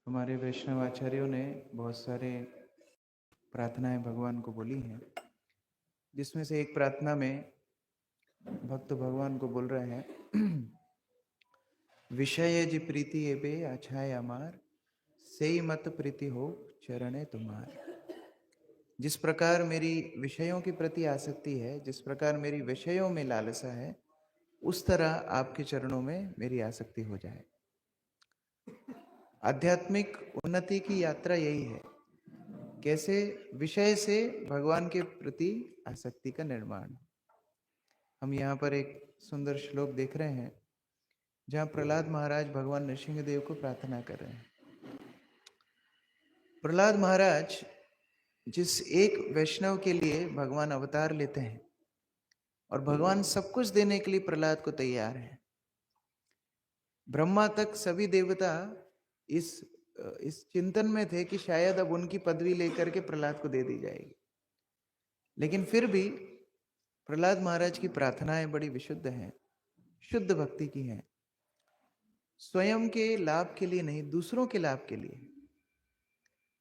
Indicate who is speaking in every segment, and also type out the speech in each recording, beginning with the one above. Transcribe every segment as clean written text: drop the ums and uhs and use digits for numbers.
Speaker 1: हमारे वैष्णव आचार्यों ने बहुत सारे प्रार्थनाएं भगवान को बोली हैं, जिसमें से एक प्रार्थना में भक्त भगवान को बोल रहे हैं विषय जी प्रीति एबे आछाय अमार सेई मत प्रीति हो चरणे तुम्हार। जिस प्रकार मेरी विषयों के प्रति आसक्ति है, जिस प्रकार मेरी विषयों में लालसा है, उस तरह आपके चरणों में मेरी आसक्ति हो जाए। आध्यात्मिक उन्नति की यात्रा यही है, कैसे विषय से भगवान के प्रति आसक्ति का निर्माण। हम यहाँ पर एक सुंदर श्लोक देख रहे हैं जहाँ प्रहलाद महाराज भगवान नृसिंहदेव को प्रार्थना कर रहे हैं। प्रहलाद महाराज जिस एक वैष्णव के लिए भगवान अवतार लेते हैं और भगवान सब कुछ देने के लिए प्रहलाद को तैयार है। ब्रह्मा तक सभी देवता इस चिंतन में थे कि शायद अब उनकी पदवी लेकर के प्रहलाद को दे दी जाएगी, लेकिन फिर भी प्रहलाद महाराज की प्रार्थनाएं बड़ी विशुद्ध हैं, शुद्ध भक्ति की हैं, स्वयं के लाभ के लिए नहीं, दूसरों के लाभ के लिए।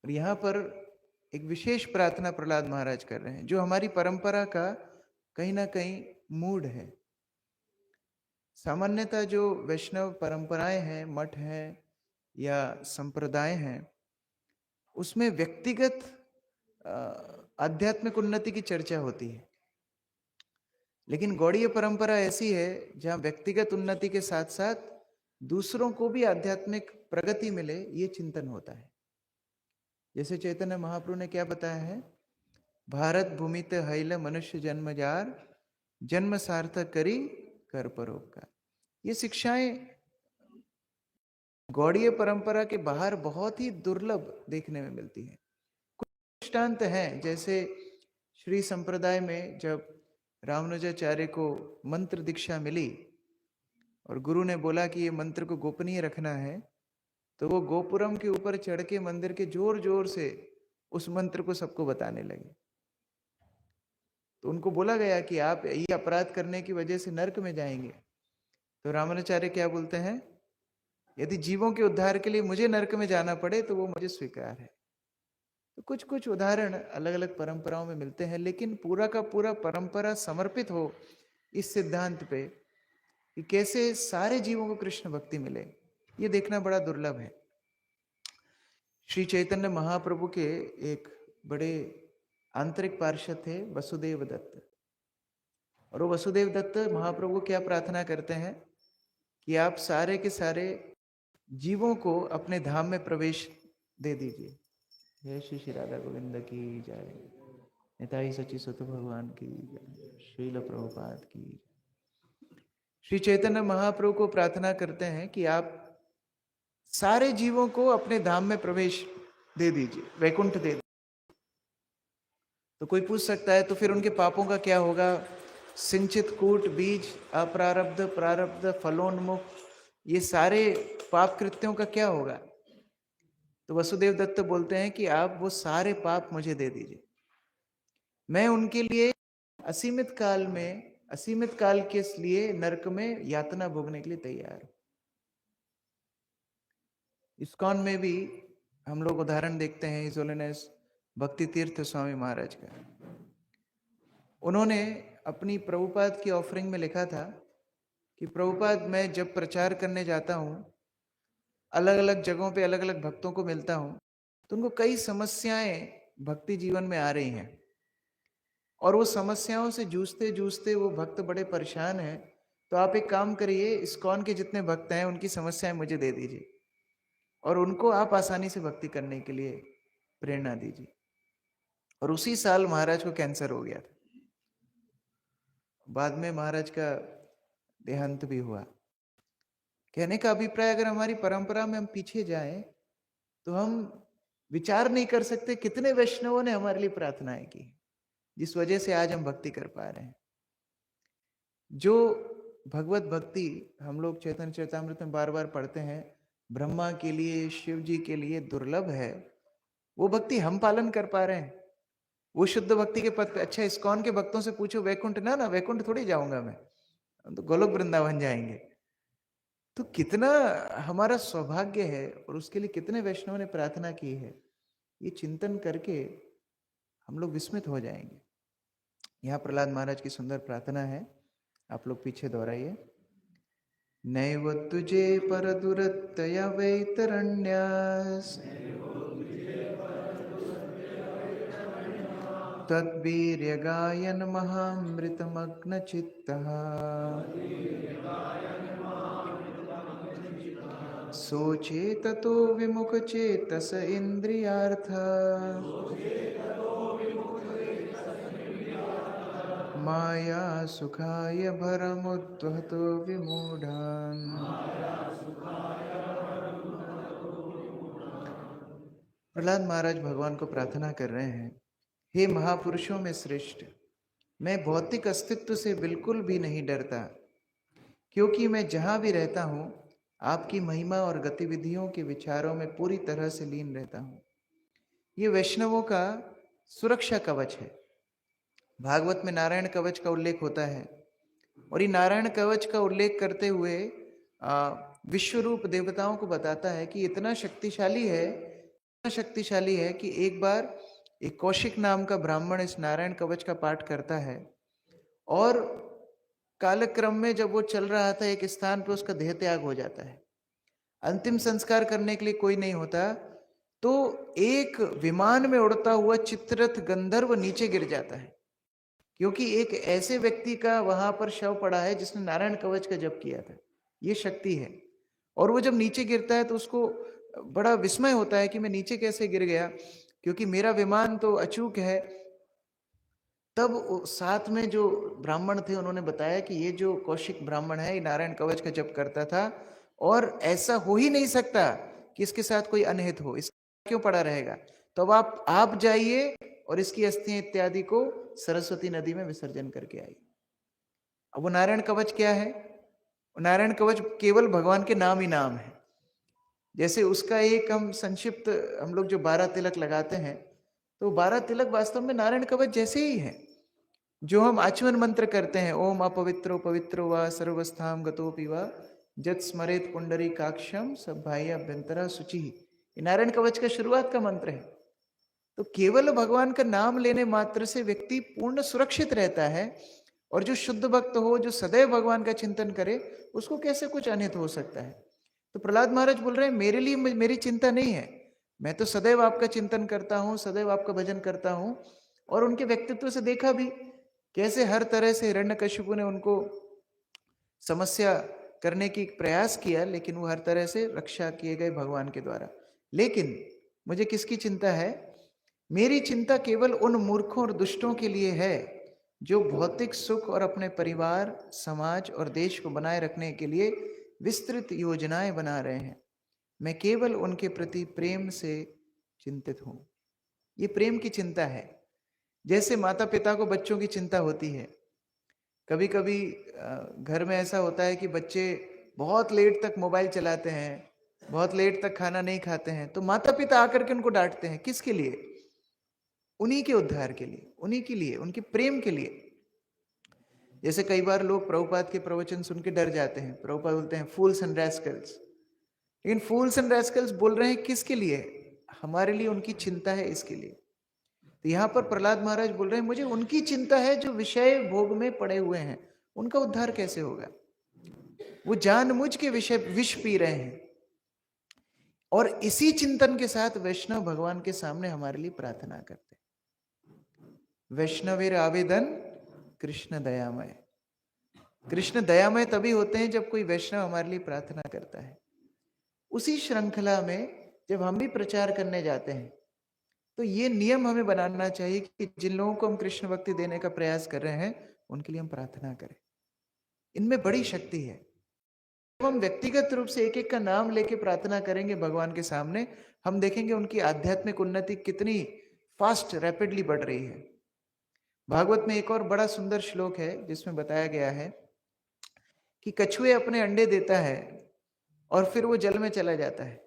Speaker 1: और यहाँ पर एक विशेष प्रार्थना प्रहलाद महाराज कर रहे हैं जो हमारी परंपरा का कहीं ना कहीं मूड है। सामान्यतः जो वैष्णव परंपराएं हैं, मठ हैं या संप्रदाय हैं, उसमें व्यक्तिगत आध्यात्मिक उन्नति की चर्चा होती है, लेकिन गौड़ीय परंपरा ऐसी है जहां व्यक्तिगत उन्नति के साथ साथ दूसरों को भी आध्यात्मिक प्रगति मिले, ये चिंतन होता है। जैसे चैतन्य महाप्रभु ने क्या बताया है, भारत भूमित हैल मनुष्य जन्म जार जन्म सार्थक करी कर परोपकार। ये शिक्षाएं गौड़ीय परंपरा के बाहर बहुत ही दुर्लभ देखने में मिलती हैं। कुछ दृष्टांत हैं, जैसे श्री संप्रदाय में जब रामानुजाचार्य को मंत्र दीक्षा मिली और गुरु ने बोला कि ये मंत्र को गोपनीय रखना है, तो वो गोपुरम के ऊपर चढ़ के मंदिर के जोर जोर से उस मंत्र को सबको बताने लगे। तो उनको बोला गया कि आप ये अपराध करने की वजह से नरक में जाएंगे। तो रामानुजाचार्य क्या बोलते हैं, यदि जीवों के उद्धार के लिए मुझे नरक में जाना पड़े तो वो मुझे स्वीकार है। तो कुछ कुछ उदाहरण अलग अलग परंपराओं में मिलते हैं, लेकिन पूरा का पूरा परंपरा समर्पित हो इस सिद्धांत पे कि कैसे सारे जीवों को कृष्ण भक्ति मिले, ये देखना बड़ा दुर्लभ है। श्री चैतन्य महाप्रभु के एक बड़े आंतरिक पार्षद थे वसुदेव दत्त, और वो वसुदेव दत्त महाप्रभु क्या प्रार्थना करते हैं कि आप सारे के सारे जीवों को अपने धाम में प्रवेश दे दीजिए। जय श्री श्री राधा गोविंद की जय, निताई सची सुत भगवान की जय, श्रील प्रभुपाद की। श्री चैतन्य महाप्रभु को प्रार्थना करते हैं कि आप सारे जीवों को अपने धाम में प्रवेश दे दीजिए, वैकुंठ दे दीजिए। तो कोई पूछ सकता है तो फिर उनके पापों का क्या होगा? सिंचित कूट बीज अप्रारब्ध प्रारब्ध फलोन्मुख, ये सारे पाप कृत्यों का क्या होगा? तो वसुदेव दत्त बोलते हैं कि आप वो सारे पाप मुझे दे दीजिए, मैं उनके लिए असीमित काल के लिए नरक में यातना भोगने के लिए तैयार हूं। इस्कॉन में भी हम लोग उदाहरण देखते हैं हिज होलिनेस भक्ति तीर्थ स्वामी महाराज का। उन्होंने अपनी प्रभुपाद की ऑफरिंग में लिखा था कि प्रभुपाद, मैं जब प्रचार करने जाता हूँ, अलग अलग जगहों पे अलग अलग भक्तों को मिलता हूँ, तो उनको कई समस्याएं भक्ति जीवन में आ रही हैं, और वो समस्याओं से जूझते जूझते वो भक्त बड़े परेशान हैं। तो आप एक काम करिए, इस्कॉन के जितने भक्त हैं उनकी समस्याएं मुझे दे दीजिए और उनको आप आसानी से भक्ति करने के लिए प्रेरणा दीजिए। और उसी साल महाराज को कैंसर हो गया था। बाद में महाराज का देहांत भी हुआ। कहने का अभिप्राय, अगर हमारी परंपरा में हम पीछे जाएं तो हम विचार नहीं कर सकते कितने वैष्णवों ने हमारे लिए प्रार्थनाएं की, जिस वजह से आज हम भक्ति कर पा रहे हैं। जो भगवत भक्ति हम लोग चैतन्य चरितामृत में बार बार पढ़ते हैं, ब्रह्मा के लिए, शिव जी के लिए दुर्लभ है, वो भक्ति हम पालन कर पा रहे हैं, वो शुद्ध भक्ति के पद पे। अच्छा, इस्कॉन के भक्तों से पूछो वैकुंठ, ना वैकुंठ थोड़ी जाऊंगा मैं, तो गोलोक वृंदावन जाएंगे। तो कितना हमारा सौभाग्य है और उसके लिए कितने वैष्णवों ने प्रार्थना की है, ये चिंतन करके हम लोग विस्मित हो जाएंगे। यहाँ प्रहलाद महाराज की सुंदर प्रार्थना है, आप लोग पीछे दोहराइए। नैव तुझे पर दुरतया वैतरण्यास तद्वीर्य गायन महामृतमग्न चित्तः सोचे ततो विमुख चेतस इंद्रियार्थ माया सुखाय भरमुद्वहतो विमूढ़ान्। प्रहलाद महाराज भगवान को प्रार्थना कर रहे हैं, हे महापुरुषों में श्रेष्ठ, मैं भौतिक अस्तित्व से बिल्कुल भी नहीं डरता, क्योंकि मैं जहां भी रहता हूं आपकी महिमा और गतिविधियों के विचारों में पूरी तरह से लीन रहता हूं। ये वैष्णवों का सुरक्षा कवच है। भागवत में नारायण कवच का उल्लेख होता है और ये नारायण कवच का उल्लेख करते हुए विश्वरूप देवताओं को बताता है कि इतना शक्तिशाली है कि एक बार एक कौशिक नाम का ब्राह्मण इस नारायण कवच का पाठ करता है और कालक्रम में जब वो चल रहा था एक स्थान पर उसका देह त्याग हो जाता है। अंतिम संस्कार करने के लिए कोई नहीं होता, तो एक विमान में उड़ता हुआ चित्ररथ गंधर्व नीचे गिर जाता है, क्योंकि एक ऐसे व्यक्ति का वहां पर शव पड़ा है जिसने नारायण कवच का जप किया था। ये शक्ति है। और वो जब नीचे गिरता है तो उसको बड़ा विस्मय होता है कि मैं नीचे कैसे गिर गया, क्योंकि मेरा विमान तो अचूक है। तब साथ में जो ब्राह्मण थे उन्होंने बताया कि ये जो कौशिक ब्राह्मण है ये नारायण कवच का जप करता था और ऐसा हो ही नहीं सकता कि इसके साथ कोई अनहित हो, इसका क्यों पड़ा रहेगा। तो अब आप जाइए और इसकी अस्थियां इत्यादि को सरस्वती नदी में विसर्जन करके आइए। अब वो नारायण कवच क्या है? नारायण कवच केवल भगवान के नाम ही नाम है। जैसे उसका एक हम संक्षिप्त हम लोग जो 12 तिलक लगाते हैं, तो 12 तिलक वास्तव में नारायण कवच जैसे ही है। जो हम आचमन मंत्र करते हैं, ओम अपवित्रो पवित्रो वा सर्वस्थाम गतोपि वा जत स्मरेत पुंडरी काक्षम सभाई अभ्यंतरा शुचि, ये नारायण कवच का शुरुआत का मंत्र है। तो केवल भगवान का नाम लेने मात्र से व्यक्ति पूर्ण सुरक्षित रहता है, और जो शुद्ध भक्त हो, जो सदैव भगवान का चिंतन करे, उसको कैसे कुछ अनित हो सकता है। तो प्रहलाद महाराज बोल रहे हैं, मेरे लिए मेरी चिंता नहीं है, मैं तो सदैव आपका चिंतन करता हूँ, सदैव आपका भजन करता हूँ। और उनके व्यक्तित्व से देखा भी कैसे हर तरह से हिरण्यकशिपु ने उनको समस्या करने की प्रयास किया, लेकिन वो हर तरह से रक्षा किए गए भगवान के द्वारा। लेकिन मुझे किसकी चिंता है? मेरी चिंता केवल उन मूर्खों और दुष्टों के लिए है जो भौतिक सुख और अपने परिवार, समाज और देश को बनाए रखने के लिए विस्तृत योजनाएं बना रहे हैं। मैं केवल उनके प्रति प्रेम से चिंतित हूं। ये प्रेम की चिंता है। जैसे माता पिता को बच्चों की चिंता होती है। कभी कभी घर में ऐसा होता है कि बच्चे बहुत लेट तक मोबाइल चलाते हैं, बहुत लेट तक खाना नहीं खाते हैं, तो माता पिता आकर के उनको डांटते हैं। किसके लिए? उन्हीं के उद्धार के लिए, उन्हीं के लिए, उनके प्रेम के लिए। जैसे कई बार लोग प्रभुपाद के प्रवचन सुन के डर जाते हैं। प्रभुपाद बोलते हैं फूल्स एंड रैस्कल्स, लेकिन फूल्स एंड रैस्कल्स बोल रहे हैं किसके लिए? हमारे लिए उनकी चिंता है, इसके लिए। तो यहाँ पर प्रहलाद महाराज बोल रहे हैं, मुझे उनकी चिंता है जो विषय भोग में पड़े हुए हैं, उनका उद्धार कैसे होगा? वो जानबूझ के विष पी रहे हैं। और इसी चिंतन के साथ वैष्णव भगवान के सामने हमारे लिए प्रार्थना करते हैं। वैष्णवेर आवेदन कृष्ण दयामय। कृष्ण दयामय तभी होते हैं जब कोई वैष्णव हमारे लिए प्रार्थना करता है। उसी श्रृंखला में जब हम भी प्रचार करने जाते हैं, तो ये नियम हमें बनाना चाहिए कि जिन लोगों को हम कृष्ण भक्ति देने का प्रयास कर रहे हैं, उनके लिए हम प्रार्थना करें। इनमें बड़ी शक्ति है। जब हम व्यक्तिगत रूप से एक एक का नाम लेके प्रार्थना करेंगे भगवान के सामने, हम देखेंगे उनकी आध्यात्मिक उन्नति कितनी फास्ट, रैपिडली बढ़ रही है। भागवत में एक और बड़ा सुंदर श्लोक है जिसमें बताया गया है कि कछुए अपने अंडे देता है और फिर वो जल में चला जाता है,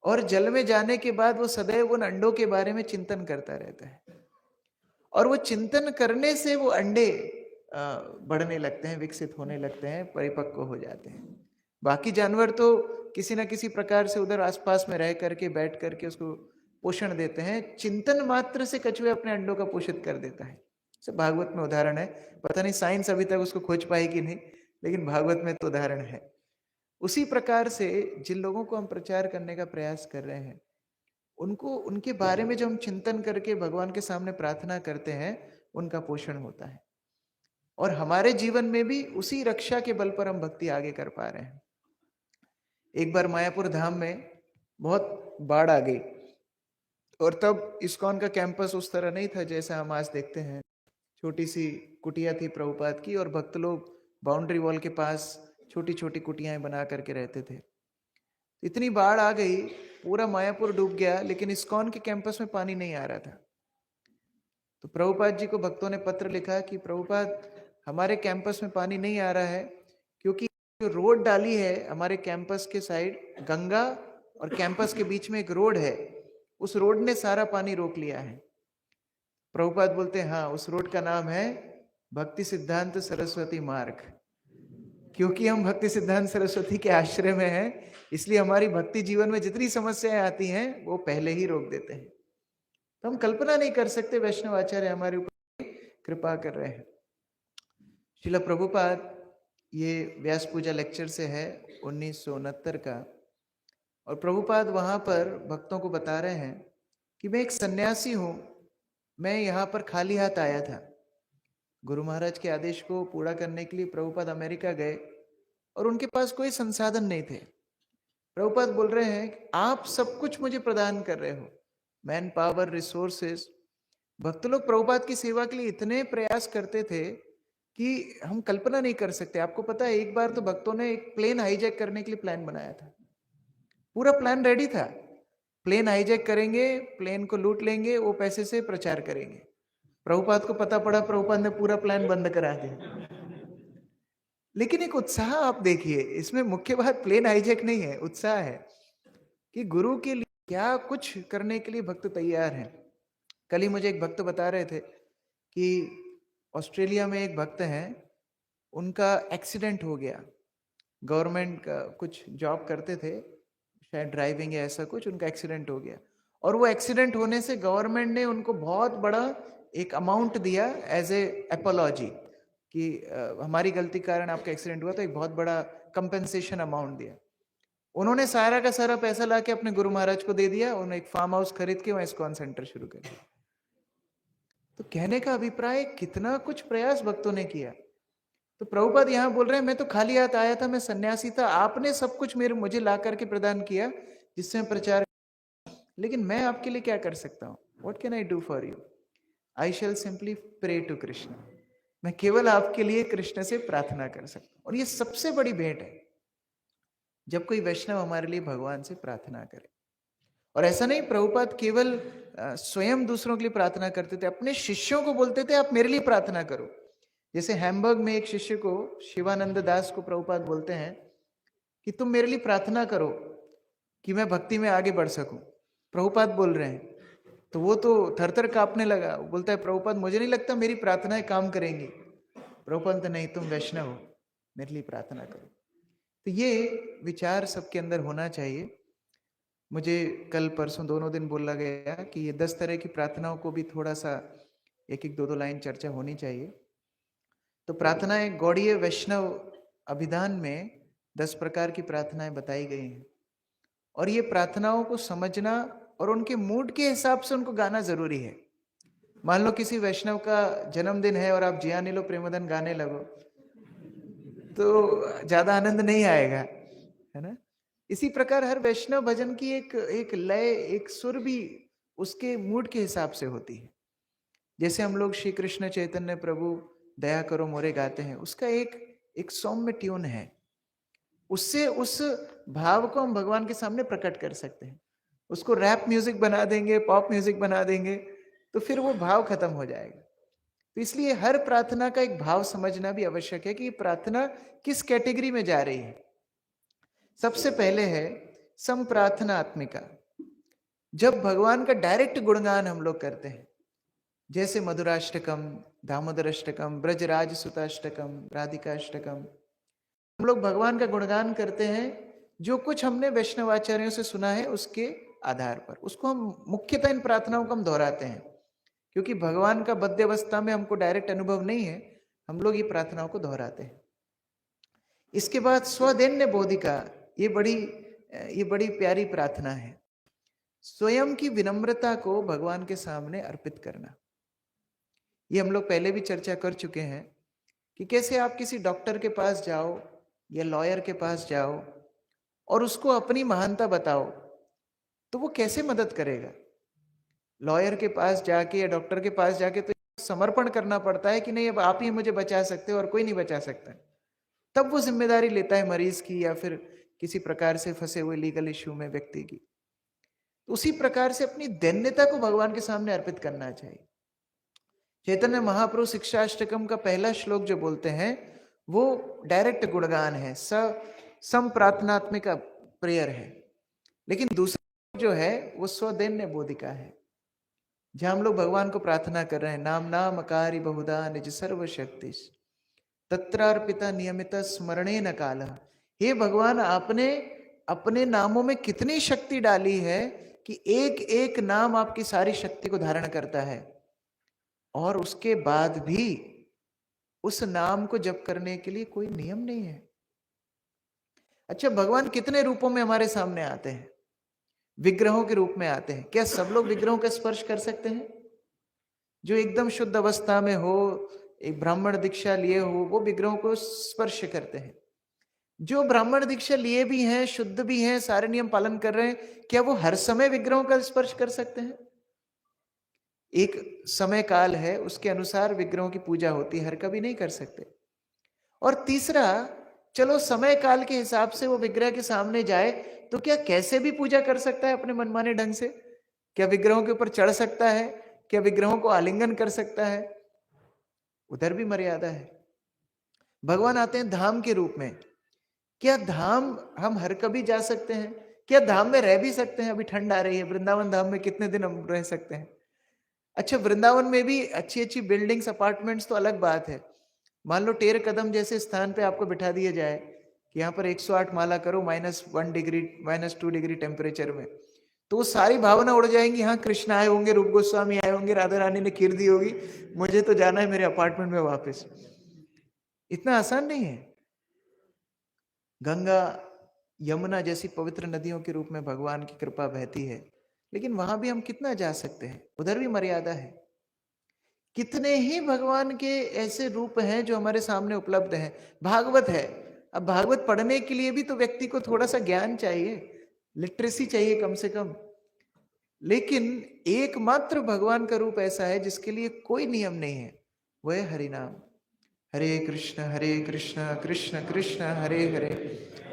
Speaker 1: और जल में जाने के बाद वो सदैव उन अंडों के बारे में चिंतन करता रहता है, और वो चिंतन करने से वो अंडे बढ़ने लगते हैं, विकसित होने लगते हैं, परिपक्व हो जाते हैं। बाकी जानवर तो किसी ना किसी प्रकार से उधर आसपास में रह करके बैठ करके उसको पोषण देते हैं। चिंतन मात्र से कछुए अपने अंडों का पोषित कर देता है। सब भागवत में उदाहरण है। पता नहीं साइंस अभी तक उसको खोज पाई कि नहीं, लेकिन भागवत में तो उदाहरण है। उसी प्रकार से जिन लोगों को हम प्रचार करने का प्रयास कर रहे हैं, उनको उनके बारे में जो हम चिंतन करके भगवान के सामने प्रार्थना करते हैं, उनका पोषण होता है। और हमारे जीवन में भी उसी रक्षा के बल पर हम भक्ति आगे कर पा रहे हैं। एक बार मायापुर धाम में बहुत बाढ़ आ गई, और तब इस्कॉन का कैंपस उस तरह नहीं था जैसा हम आज देखते हैं। छोटी सी कुटिया थी प्रभुपाद की, और भक्त लोग बाउंड्री वॉल के पास छोटी छोटी कुटियाएं बना करके रहते थे। इतनी बाढ़ आ गई, पूरा मायापुर डूब गया, लेकिन इस्कॉन के कैंपस में पानी नहीं आ रहा था। तो प्रभुपाद जी को भक्तों ने पत्र लिखा कि प्रभुपाद, हमारे कैंपस में पानी नहीं आ रहा है क्योंकि जो रोड डाली है हमारे कैंपस के साइड, गंगा और कैंपस के बीच में एक रोड है, उस रोड ने सारा पानी रोक लिया है। प्रभुपाद बोलते हैं, हाँ, उस रोड का नाम है भक्ति सिद्धांत सरस्वती मार्ग। क्योंकि हम भक्ति सिद्धांत सरस्वती के आश्रय में हैं, इसलिए हमारी भक्ति जीवन में जितनी समस्याएं आती हैं वो पहले ही रोक देते हैं। तो हम कल्पना नहीं कर सकते वैष्णव आचार्य हमारे ऊपर कृपा कर रहे हैं। श्रील प्रभुपाद, ये व्यास पूजा लेक्चर से है 1969 का, और प्रभुपाद वहां पर भक्तों को बता रहे हैं कि मैं एक सन्यासी हूं, मैं यहाँ पर खाली हाथ आया था। गुरु महाराज के आदेश को पूरा करने के लिए प्रभुपाद अमेरिका गए, और उनके पास कोई संसाधन नहीं थे। प्रभुपाद बोल रहे हैं, आप सब कुछ मुझे प्रदान कर रहे हो, मैन पावर, रिसोर्सेस। भक्त लोग प्रभुपाद की सेवा के लिए इतने प्रयास करते थे कि हम कल्पना नहीं कर सकते। आपको पता है, एक बार तो भक्तों ने एक प्लेन हाईजैक करने के लिए प्लान बनाया था। पूरा प्लान रेडी था, प्लेन हाईजैक करेंगे, प्लेन को लूट लेंगे, वो पैसे से प्रचार करेंगे। प्रभुपाद को पता पड़ा, प्रभुपाद ने पूरा प्लान बंद करा दिया। लेकिन एक उत्साह आप देखिए, इसमें मुख्य बात प्लेन हाईजैक नहीं है, उत्साह है कि गुरु के लिए क्या कुछ करने के लिए भक्त तैयार हैं। कल ही मुझे एक भक्त बता रहे थे कि ऑस्ट्रेलिया में एक भक्त हैं, उनका एक्सीडेंट हो गया। गवर्नमेंट का कुछ जॉब करते थे, शायद ड्राइविंग या ऐसा कुछ, उनका एक्सीडेंट हो गया। और वो एक्सीडेंट होने से गवर्नमेंट ने उनको बहुत बड़ा एक अमाउंट दिया एज ए एपोलॉजी, कि हमारी गलती के कारण आपका एक्सीडेंट हुआ, तो एक बहुत बड़ा कंपेंसेशन अमाउंट दिया। उन्होंने सारा का सारा पैसा लाके अपने गुरु महाराज को दे दिया। उन्होंने एक फार्म हाउस खरीद के वहां इस्कॉन सेंटर शुरू कर दिया। तो कहने का अभिप्राय, कितना कुछ प्रयास भक्तों ने किया। तो प्रभुपाद यहाँ बोल रहे हैं, मैं तो खाली हाथ आया था, मैं सन्यासी था, आपने सब कुछ मुझे ला करके प्रदान किया जिससे मैं प्रचार, लेकिन मैं आपके लिए क्या कर सकता हूँ? What can I do for you? I shall simply pray to Krishna. मैं केवल आपके लिए कृष्ण से प्रार्थना कर सकता हूँ। और ये सबसे बड़ी भेंट है, जब कोई वैष्णव हमारे लिए भगवान से प्रार्थना करे। और ऐसा नहीं, प्रभुपाद केवल स्वयं दूसरों के लिए प्रार्थना करते थे, अपने शिष्यों को बोलते थे, आप मेरे लिए प्रार्थना करो। जैसे हैम्बर्ग में एक शिष्य को, शिवानंद दास को, प्रभुपाद बोलते हैं कि तुम मेरे लिए प्रार्थना करो कि मैं भक्ति में आगे बढ़ सकूं। प्रभुपाद बोल रहे हैं, तो वो तो थरथर कांपने लगा। वो बोलता है, प्रभुपाद मुझे नहीं लगता मेरी प्रार्थनाएं काम करेंगी। प्रभुपाद, नहीं, तुम वैष्णव हो, मेरे लिए प्रार्थना करो। तो ये विचार सबके अंदर होना चाहिए। मुझे कल परसों दोनों दिन बोला गया कि ये 10 तरह की प्रार्थनाओं को भी थोड़ा सा एक एक 2-2 लाइन चर्चा होनी चाहिए। तो प्रार्थनाएं गौड़ीय वैष्णव अभिधान में 10 प्रकार की प्रार्थनाएं बताई गई हैं, और ये प्रार्थनाओं को समझना और उनके मूड के हिसाब से उनको गाना जरूरी है। मान लो किसी वैष्णव का जन्मदिन है और आप जिया नीलो प्रेमधन गाने लगो, तो ज्यादा आनंद नहीं आएगा, है ना। इसी प्रकार हर वैष्णव भजन की एक लय, एक सुर भी उसके मूड के हिसाब से होती है। जैसे हम लोग श्री कृष्ण चैतन्य प्रभु दया करो मोरे गाते हैं, उसका एक सौम्य ट्यून है, उससे उस भाव को हम भगवान के सामने प्रकट कर सकते हैं। उसको रैप म्यूजिक बना देंगे, पॉप म्यूजिक बना देंगे, तो फिर वो भाव खत्म हो जाएगा। तो इसलिए हर प्रार्थना का एक भाव समझना भी आवश्यक है कि प्रार्थना किस कैटेगरी में जा रही है। सबसे पहले है संप्रार्थना आत्मिका, जब भगवान का डायरेक्ट गुणगान हम लोग करते हैं, जैसे मधुराष्टकम, दामोदर अष्टकम, ब्रजराज सुताष्टकम, राधिका अष्टकम, हम लोग भगवान का गुणगान करते हैं जो कुछ हमने वैष्णवाचार्यों से सुना है उसके आधार पर, उसको हम मुख्यतः इन प्रार्थनाओं को हम दोहराते हैं, क्योंकि भगवान का बद्ध अवस्था में हमको डायरेक्ट अनुभव नहीं है, हम लोग ये प्रार्थनाओं को दोहराते हैं। इसके बाद स्वदैन्य बोधिका, ये बड़ी प्यारी प्रार्थना है। स्वयं की विनम्रता को भगवान के सामने अर्पित करना। ये हम लोग पहले भी चर्चा कर चुके हैं कि कैसे आप किसी डॉक्टर के पास जाओ या लॉयर के पास जाओ और उसको अपनी महानता बताओ, तो वो कैसे मदद करेगा। लॉयर के पास जाके या डॉक्टर के पास जाके तो समर्पण करना पड़ता है कि नहीं, अब आप ही मुझे बचा सकते हो और कोई नहीं बचा सकता। तब वो जिम्मेदारी लेता है मरीज की या फिर किसी प्रकार से फंसे हुए लीगल इश्यू में व्यक्ति की। उसी प्रकार से अपनी दैन्यता को भगवान के सामने अर्पित करना चाहिए। चैतन्य महाप्रभु शिक्षाष्टकम का पहला श्लोक जो बोलते हैं वो डायरेक्ट गुणगान है, सम प्रार्थनात्मिक प्रेयर है। लेकिन दूसरा जो है वो स्वदैन्य बोधिका है, जहां हम लोग भगवान को प्रार्थना कर रहे हैं, नाम नाम अकारी बहुधा निज सर्वशक्ति तत्रार्पिता नियमित स्मरणे न काल। हे भगवान, आपने अपने नामों में कितनी शक्ति डाली है कि एक एक नाम आपकी सारी शक्ति को धारण करता है, और उसके बाद भी उस नाम को जप करने के लिए कोई नियम नहीं है। अच्छा, भगवान कितने रूपों में हमारे सामने आते हैं? विग्रहों के रूप में आते हैं। क्या सब लोग विग्रहों का स्पर्श कर सकते हैं? जो एकदम शुद्ध अवस्था में हो, एक ब्राह्मण दीक्षा लिए हो, वो विग्रहों को स्पर्श करते हैं। जो ब्राह्मण दीक्षा लिए भी हैं, शुद्ध भी हैं, सारे नियम पालन कर रहे हैं, क्या वो हर समय विग्रहों का स्पर्श कर सकते हैं? एक समय काल है, उसके अनुसार विग्रहों की पूजा होती है, हर कभी नहीं कर सकते। और तीसरा, चलो समय काल के हिसाब से वो विग्रह के सामने जाए तो क्या कैसे भी पूजा कर सकता है अपने मनमाने ढंग से? क्या विग्रहों के ऊपर चढ़ सकता है? क्या विग्रहों को आलिंगन कर सकता है? उधर भी मर्यादा है। भगवान आते हैं धाम के रूप में। क्या धाम हम हर कभी जा सकते हैं? क्या धाम में रह भी सकते हैं? अभी ठंड आ रही है, वृंदावन धाम में कितने दिन हम रह सकते हैं? अच्छा, वृंदावन में भी अच्छी अच्छी बिल्डिंग्स, अपार्टमेंट्स तो अलग बात है। मान लो टेर कदम जैसे स्थान पे आपको बिठा दिया जाए कि यहाँ पर 108 माला करो -1 डिग्री -2 डिग्री टेम्परेचर में, तो वो सारी भावना उड़ जाएंगी। हाँ, कृष्ण आए होंगे, रूप गोस्वामी आए होंगे, राधा रानी ने खीर दी होगी, मुझे तो जाना है मेरे अपार्टमेंट में वापस। इतना आसान नहीं है। गंगा यमुना जैसी पवित्र नदियों के रूप में भगवान की कृपा बहती है, लेकिन वहां भी हम कितना जा सकते हैं? उधर भी मर्यादा है। कितने ही भगवान के ऐसे रूप हैं जो हमारे सामने उपलब्ध हैं। भागवत है, अब भागवत पढ़ने के लिए भी तो व्यक्ति को थोड़ा सा ज्ञान चाहिए, लिटरेसी चाहिए कम से कम। लेकिन एकमात्र भगवान का रूप ऐसा है जिसके लिए कोई नियम नहीं है, वह है हरिनाम। हरे कृष्ण कृष्ण कृष्ण हरे हरे,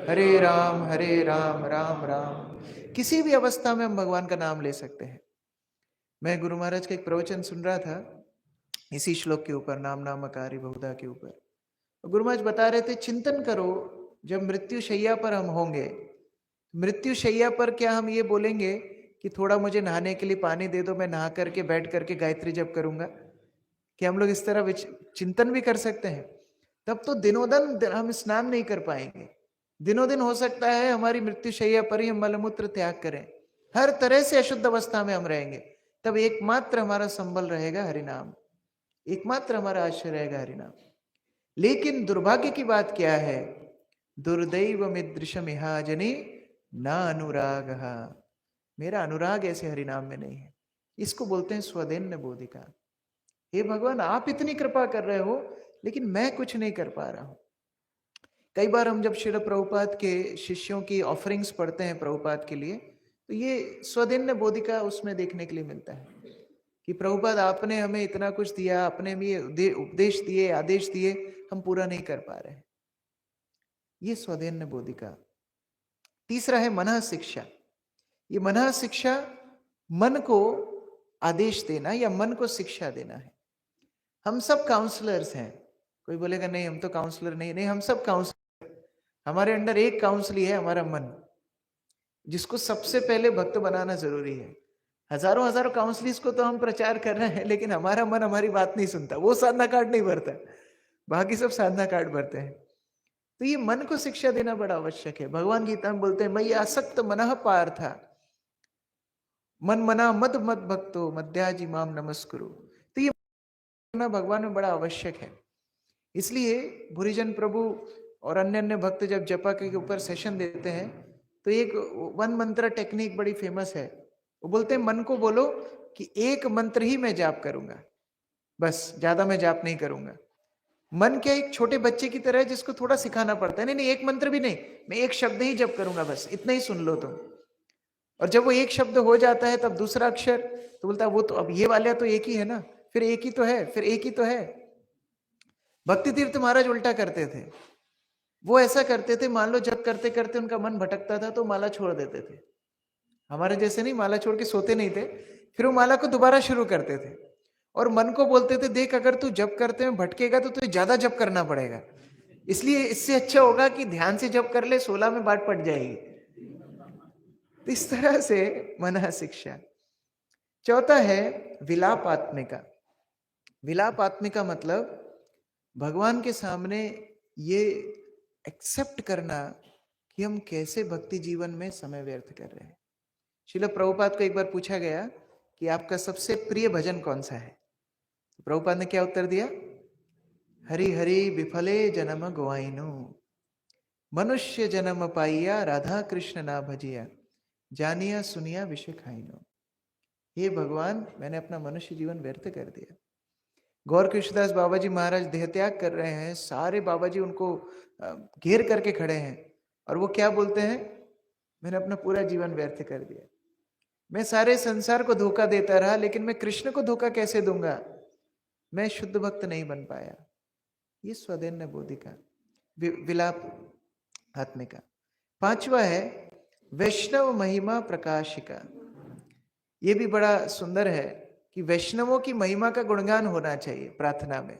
Speaker 1: हरे राम राम राम। किसी भी अवस्था में हम भगवान का नाम ले सकते हैं। मैं गुरु महाराज का एक प्रवचन सुन रहा था इसी श्लोक के ऊपर, नाम नामकारी बहुधा के ऊपर। गुरु महाराज बता रहे थे, चिंतन करो, जब मृत्यु शैया पर हम होंगे, मृत्यु शैया पर क्या हम ये बोलेंगे कि थोड़ा मुझे नहाने के लिए पानी दे दो, मैं नहा करके बैठ करके गायत्री जप करूंगा? कि हम लोग इस तरह चिंतन भी कर सकते हैं? तब तो दिनों दिन हम स्नान नहीं कर पाएंगे। दिनों दिन हो सकता है हमारी मृत्यु शैया पर ही हम मलमूत्र त्याग करें, हर तरह से अशुद्ध अवस्था में हम रहेंगे। तब एकमात्र हमारा संबल रहेगा हरिनाम, एकमात्र हमारा आश्रय रहेगा हरिनाम। लेकिन दुर्भाग्य की बात क्या है? दुर्दैव मिदृशम इहाजनी ना अनुराग। मेरा अनुराग ऐसे हरिनाम में नहीं है। इसको बोलते हैं स्वदैन्य बोधिका। हे भगवान, आप इतनी कृपा कर रहे हो, लेकिन मैं कुछ नहीं कर पा रहा हूं। कई बार हम जब श्रील प्रभुपाद के शिष्यों की ऑफरिंग्स पढ़ते हैं प्रभुपाद के लिए, तो ये स्वदैन्य बोधिका उसमें देखने के लिए मिलता है कि प्रभुपाद आपने हमें इतना कुछ दिया, अपने भी उपदेश दिए, आदेश दिए, हम पूरा नहीं कर पा रहे हैं। ये स्वदैन्य बोधिका। तीसरा है मनः शिक्षा। ये मनः शिक्षा मन को आदेश देना या मन को शिक्षा देना है। हम सब काउंसलर्स हैं। कोई बोलेगा नहीं हम तो काउंसलर नहीं, नहीं, हम सब काउंसलर। हमारे अंडर एक काउंसली है, हमारा मन, जिसको सबसे पहले भक्त बनाना जरूरी है। हजारों हजारों काउंसलिस को तो हम प्रचार कर रहे हैं, लेकिन हमारा मन हमारी बात नहीं सुनता। वो साधना कार्ड नहीं भरता, बाकी सब साधना कार्ड भरते हैं। तो ये मन को शिक्षा देना बड़ा आवश्यक है। भगवान गीता में बोलते हैं मयि आसक्त मनः पार्थ, मन मना मद मद भक्तो मध्याजी माम नमस्कुरु। तो ये करना भगवान में बड़ा आवश्यक है। इसलिए भूरिजन प्रभु और अन्य अन्य भक्त जब जपा के ऊपर सेशन देते हैं तो एक वन मंत्र टेक्निक बड़ी फेमस है। वो बोलते हैं मन को बोलो कि एक मंत्र ही मैं जाप करूंगा, बस ज्यादा मैं जाप नहीं करूंगा। मन क्या एक छोटे बच्चे की तरह है जिसको थोड़ा सिखाना पड़ता है, नहीं नहीं एक मंत्र भी नहीं, मैं एक शब्द ही जप करूंगा, बस इतना ही सुन लो तुम। और जब वो एक शब्द हो जाता है तब दूसरा अक्षर, तो बोलता है वो तो अब ये वाला तो एक ही है ना, फिर एक ही तो है, फिर एक ही तो है। भक्ति तीर्थ महाराज उल्टा करते थे। वो ऐसा करते थे, मान लो जब करते करते उनका मन भटकता था तो माला छोड़ देते थे। हमारे जैसे नहीं, माला छोड़ के सोते नहीं थे, फिर वो माला को दोबारा शुरू करते थे और मन को बोलते थे देख अगर तू जप करते में भटकेगा तो तुझे ज्यादा जप करना पड़ेगा, इसलिए इससे अच्छा होगा कि ध्यान से जप कर ले, 16 में बाट पड़ जाएगी। तो इस तरह से मना शिक्षा। चौथा है विलापात्मिका। विलापात्मिका मतलब भगवान के सामने ये एक्सेप्ट करना कि हम कैसे भक्ति जीवन में समय व्यर्थ कर रहे हैं। श्रील प्रभुपाद को एक बार पूछा गया कि आपका सबसे प्रिय भजन कौन सा है? तो प्रभुपाद ने क्या उत्तर दिया? हरि हरि विफले जन्म गवाइनु, मनुष्य जन्म पाइया राधा कृष्ण ना भजिया, जानिया सुनिया विषय खाइनो। हे भगवान, मैंने अपना मनुष्य जीवन व्यर्थ कर दिया। गौर कृष्णदास बाबा जी महाराज देहत्याग कर रहे हैं, सारे बाबा जी उनको घेर करके खड़े हैं और वो क्या बोलते हैं? मैंने अपना पूरा जीवन व्यर्थ कर दिया। मैं सारे संसार को धोखा देता रहा, लेकिन मैं कृष्ण को धोखा कैसे दूंगा? मैं शुद्ध भक्त नहीं बन पाया। ये स्वदेन्य बोधिका, विलाप आत्मिका। पांचवा है वैष्णव महिमा प्रकाशिका। ये भी बड़ा सुंदर है कि वैष्णवों की महिमा का गुणगान होना चाहिए प्रार्थना में।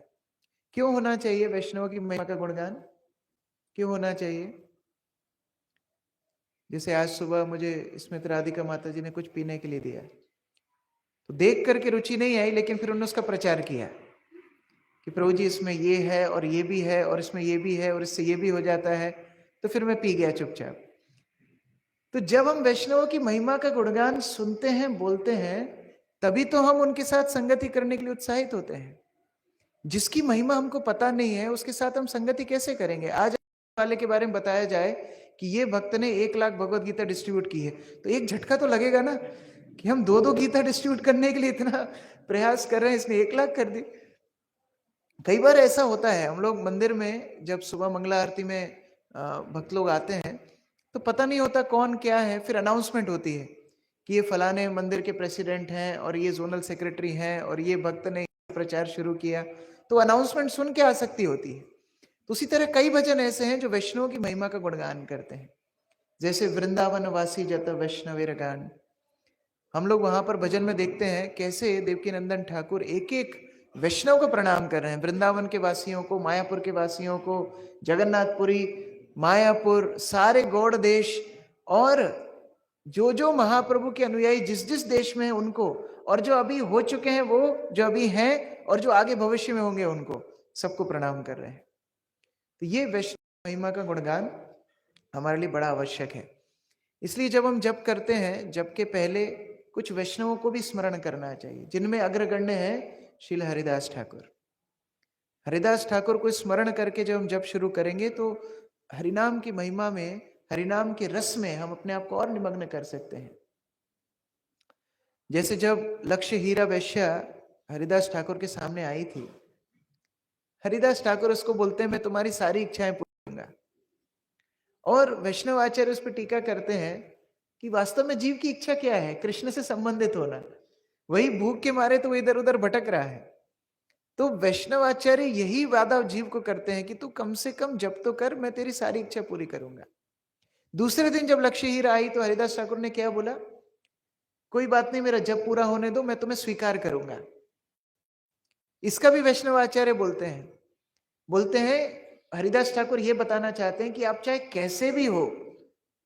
Speaker 1: क्यों होना चाहिए वैष्णवों की महिमा का गुणगान? क्यों होना चाहिए? जैसे आज सुबह मुझे स्मित राधिका माता जी ने कुछ पीने के लिए दिया, तो देख करके रुचि नहीं आई, लेकिन फिर उन्होंने उसका प्रचार किया कि प्रभु जी इसमें ये है और ये भी है और इसमें ये भी है और इससे ये भी हो जाता है, तो फिर मैं पी गया चुपचाप। तो जब हम वैष्णवों की महिमा का गुणगान सुनते हैं, बोलते हैं, तभी तो हम उनके साथ संगति करने के लिए उत्साहित होते हैं। जिसकी महिमा हमको पता नहीं है उसके साथ हम संगति कैसे करेंगे? आज वाले के बारे में बताया जाए कि ये भक्त ने 1 लाख भगवत गीता डिस्ट्रीब्यूट की है, तो एक झटका तो लगेगा ना कि हम 2-2 गीता डिस्ट्रीब्यूट करने के लिए इतना प्रयास कर रहे हैं, इसने 1 लाख कर दी। कई बार ऐसा होता है, हम लोग मंदिर में जब सुबह मंगला आरती में भक्त लोग आते हैं तो पता नहीं होता कौन क्या है, फिर अनाउंसमेंट होती है कि ये फलाने मंदिर के प्रेसिडेंट हैं और ये जोनल सेक्रेटरी हैं और ये भक्त ने प्रचार शुरू किया, तो अनाउंसमेंट सुन के आसक्ति होती है। तो उसी तरह कई भजन ऐसे हैं जो वैष्णव की महिमा का गुणगान करते हैं, जैसे वृंदावन वासी जत वैष्णवेर गान। हम लोग वहां पर भजन में देखते हैं कैसे देवकी नंदन ठाकुर एक एक वैष्णव को प्रणाम कर रहे हैं, वृंदावन के वासियों को, मायापुर के वासियों को, जगन्नाथपुरी, मायापुर, सारे गौड़ देश, और जो जो महाप्रभु के अनुयायी जिस जिस देश में हैं उनको, और जो अभी हो चुके हैं वो, जो अभी हैं और जो आगे भविष्य में होंगे उनको, सबको प्रणाम कर रहे हैं। तो ये वैष्णव महिमा का गुणगान हमारे लिए बड़ा आवश्यक है। इसलिए जब हम जप करते हैं, जप के पहले कुछ वैष्णवों को भी स्मरण करना चाहिए, जिनमें अग्रगण्य है श्रील हरिदास ठाकुर। हरिदास ठाकुर को स्मरण करके जब हम जप शुरू करेंगे तो हरिनाम की महिमा में, हरिनाम के रस में हम अपने आप को और निमग्न कर सकते हैं। जैसे जब लक्ष्य हीरा वैश्या हरिदास ठाकुर के सामने आई थी, हरिदास ठाकुर उसको बोलते हैं मैं तुम्हारी सारी इच्छाएं पूरी करूंगा, और वैष्णव आचार्य उस पर टीका करते हैं कि वास्तव में जीव की इच्छा क्या है? कृष्ण से संबंधित होना। वही भूख के मारे तो वो इधर उधर भटक रहा है। तो वैष्णव आचार्य यही वादा जीव को करते हैं कि तू कम से कम जप तो कर, मैं तेरी सारी इच्छा पूरी करूंगा। दूसरे दिन जब लक्ष्य हीरा आई तो हरिदास ठाकुर ने क्या बोला? कोई बात नहीं, मेरा जप पूरा होने दो, मैं तुम्हें स्वीकार करूंगा। इसका भी वैष्णव आचार्य बोलते हैं हरिदास ठाकुर ये बताना चाहते हैं कि आप चाहे कैसे भी हो,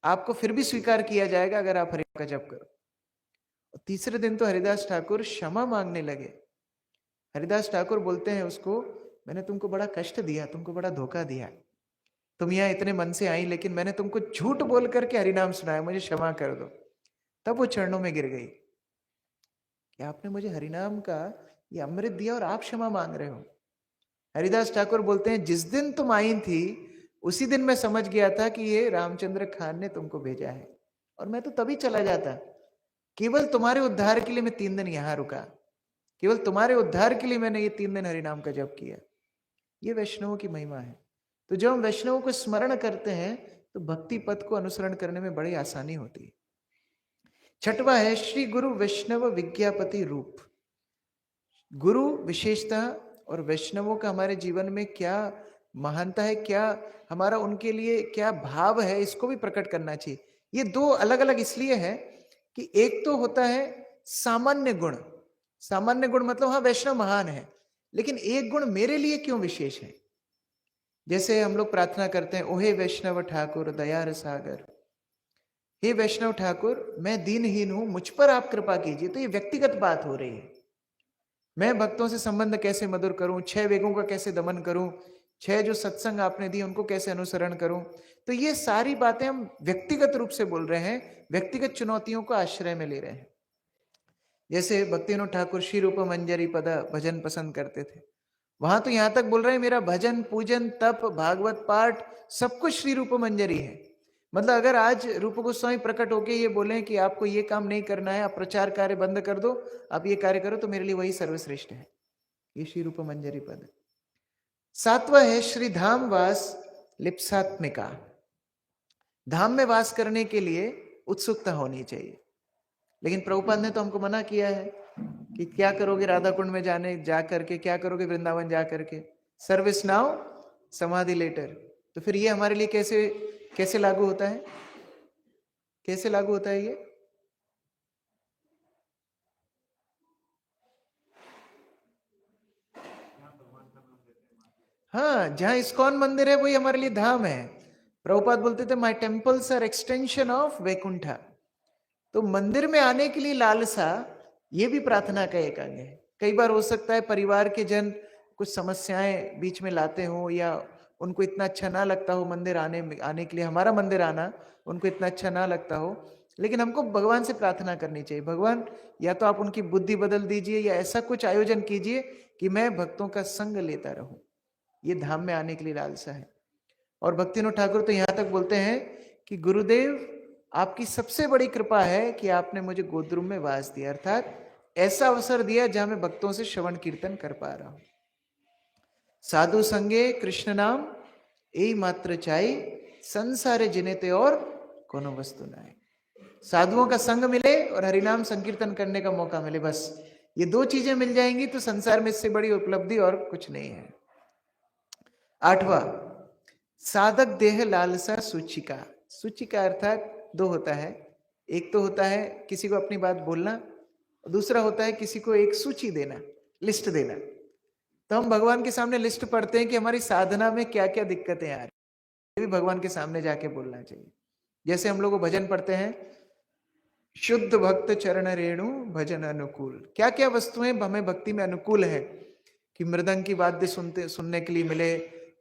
Speaker 1: आपको फिर भी स्वीकार किया जाएगा अगर आप हरि का जप करो। और तीसरे दिन तो हरिदास ठाकुर क्षमा मांगने लगे। हरिदास ठाकुर बोलते हैं उसको, मैंने तुमको बड़ा कष्ट दिया, तुमको बड़ा धोखा दिया, तुम यहाँ इतने मन से आई, लेकिन मैंने तुमको झूठ बोल करके हरिनाम सुनाया, मुझे क्षमा कर दो। तब वो चरणों में गिर गई कि आपने मुझे हरिनाम का ये अमृत दिया और आप क्षमा मांग रहे हो। हरिदास ठाकुर बोलते हैं, जिस दिन तुम आई थी उसी दिन मैं समझ गया था कि ये रामचंद्र खान ने तुमको भेजा है, और मैं तो तभी चला जाता। केवल तुम्हारे उद्धार के लिए मैं 3 दिन यहां रुका, केवल तुम्हारे उद्धार के लिए मैंने ये 3 दिन हरिनाम का जप किया। ये वैष्णवों की महिमा है। तो जब हम वैष्णवों को स्मरण करते हैं तो भक्ति पथ को अनुसरण करने में बड़ी आसानी होती है। छठवां है श्री गुरु वैष्णव विज्ञापति रूप। गुरु विशेषता और वैष्णवों का हमारे जीवन में क्या महानता है, क्या हमारा उनके लिए क्या भाव है, इसको भी प्रकट करना चाहिए। ये दो अलग अलग इसलिए है कि एक तो होता है सामान्य गुण। सामान्य गुण मतलब हाँ वैष्णव महान है, लेकिन एक गुण मेरे लिए क्यों विशेष है। जैसे हम लोग प्रार्थना करते हैं, ओहे वैष्णव ठाकुर दयार सागर, हे वैष्णव ठाकुर मैं दीनहीन हूं, मुझ पर आप कृपा कीजिए। तो ये व्यक्तिगत बात हो रही है। मैं भक्तों से संबंध कैसे मधुर करूं, 6 वेगों का कैसे दमन करूं, 6 जो सत्संग आपने दिए उनको कैसे अनुसरण करूं। तो ये सारी बातें हम व्यक्तिगत रूप से बोल रहे हैं, व्यक्तिगत चुनौतियों को आश्रय में ले रहे हैं। जैसे भक्तिविनोद ठाकुर श्री रूप मंजरी पद भजन पसंद करते थे, वहां तो यहां तक बोल रहे हैं मेरा भजन पूजन तप भागवत पाठ सब कुछ श्री रूप मंजरी है। मतलब अगर आज रूप गोस्वामी प्रकट होके ये बोले कि आपको ये काम नहीं करना है, आप प्रचार कार्य बंद कर दो, आप ये कार्य करो, तो मेरे लिए वही सर्वश्रेष्ठ है। ये श्री रूप मंजरी पद। 7वां है श्री धाम वास लिप्सात्मिका। धाम में वास करने के लिए उत्सुकता होनी चाहिए, लेकिन प्रभुपाद ने तो हमको मना किया है कि क्या करोगे राधा कुंड में जा करके, क्या करोगे वृंदावन जा करके, सर्विस नाउ समाधि लेटर। तो फिर ये हमारे लिए कैसे लागू होता है, कैसे लागू होता है ये। हाँ, जहां इस्कॉन मंदिर है वही हमारे लिए धाम है। प्रभुपाद बोलते थे my temples are extension of Vaikuntha. तो मंदिर में आने के लिए लालसा, ये भी प्रार्थना का एक अंग है। कई बार हो सकता है परिवार के जन कुछ समस्याएं बीच में लाते हो, या उनको इतना अच्छा ना लगता हो मंदिर आने के लिए, हमारा मंदिर आना उनको इतना अच्छा ना लगता हो, लेकिन हमको भगवान से प्रार्थना करनी चाहिए, भगवान या तो आप उनकी बुद्धि बदल दीजिए या ऐसा कुछ आयोजन कीजिए कि मैं भक्तों का संग लेता रहूं। ये धाम में आने के लिए लालसा है। और भक्तिविनोद ठाकुर तो यहां तक बोलते हैं कि गुरुदेव आपकी सबसे बड़ी कृपा है कि आपने मुझे गोद्रुम में वास दिया, अर्थात ऐसा अवसर दिया जहां मैं भक्तों से श्रवण कीर्तन कर पा रहा हूं। साधु संगे कृष्ण नाम यही मात्र चाही, संसारे जिनेते और कोनो वस्तु ना है। साधुओं का संग मिले और हरिनाम संकीर्तन करने का मौका मिले, बस ये 2 चीजें मिल जाएंगी तो संसार में इससे बड़ी उपलब्धि और कुछ नहीं है। 8वां साधक देह लालसा सूचिका। सूचिका अर्थात 2 होता है, एक तो होता है किसी को अपनी बात बोलना, दूसरा होता है किसी को एक सूची देना, लिस्ट देना। तो हम भगवान के सामने लिस्ट पढ़ते हैं कि हमारी साधना में क्या क्या दिक्कतें आ रही, ये भी भगवान के सामने जाके बोलना चाहिए। जैसे हम लोग भजन पढ़ते हैं, शुद्ध भक्त चरण रेणु भजन अनुकूल। क्या क्या वस्तुएं हमें भक्ति में अनुकूल है कि मृदंग की वाद्य सुनने के लिए मिले,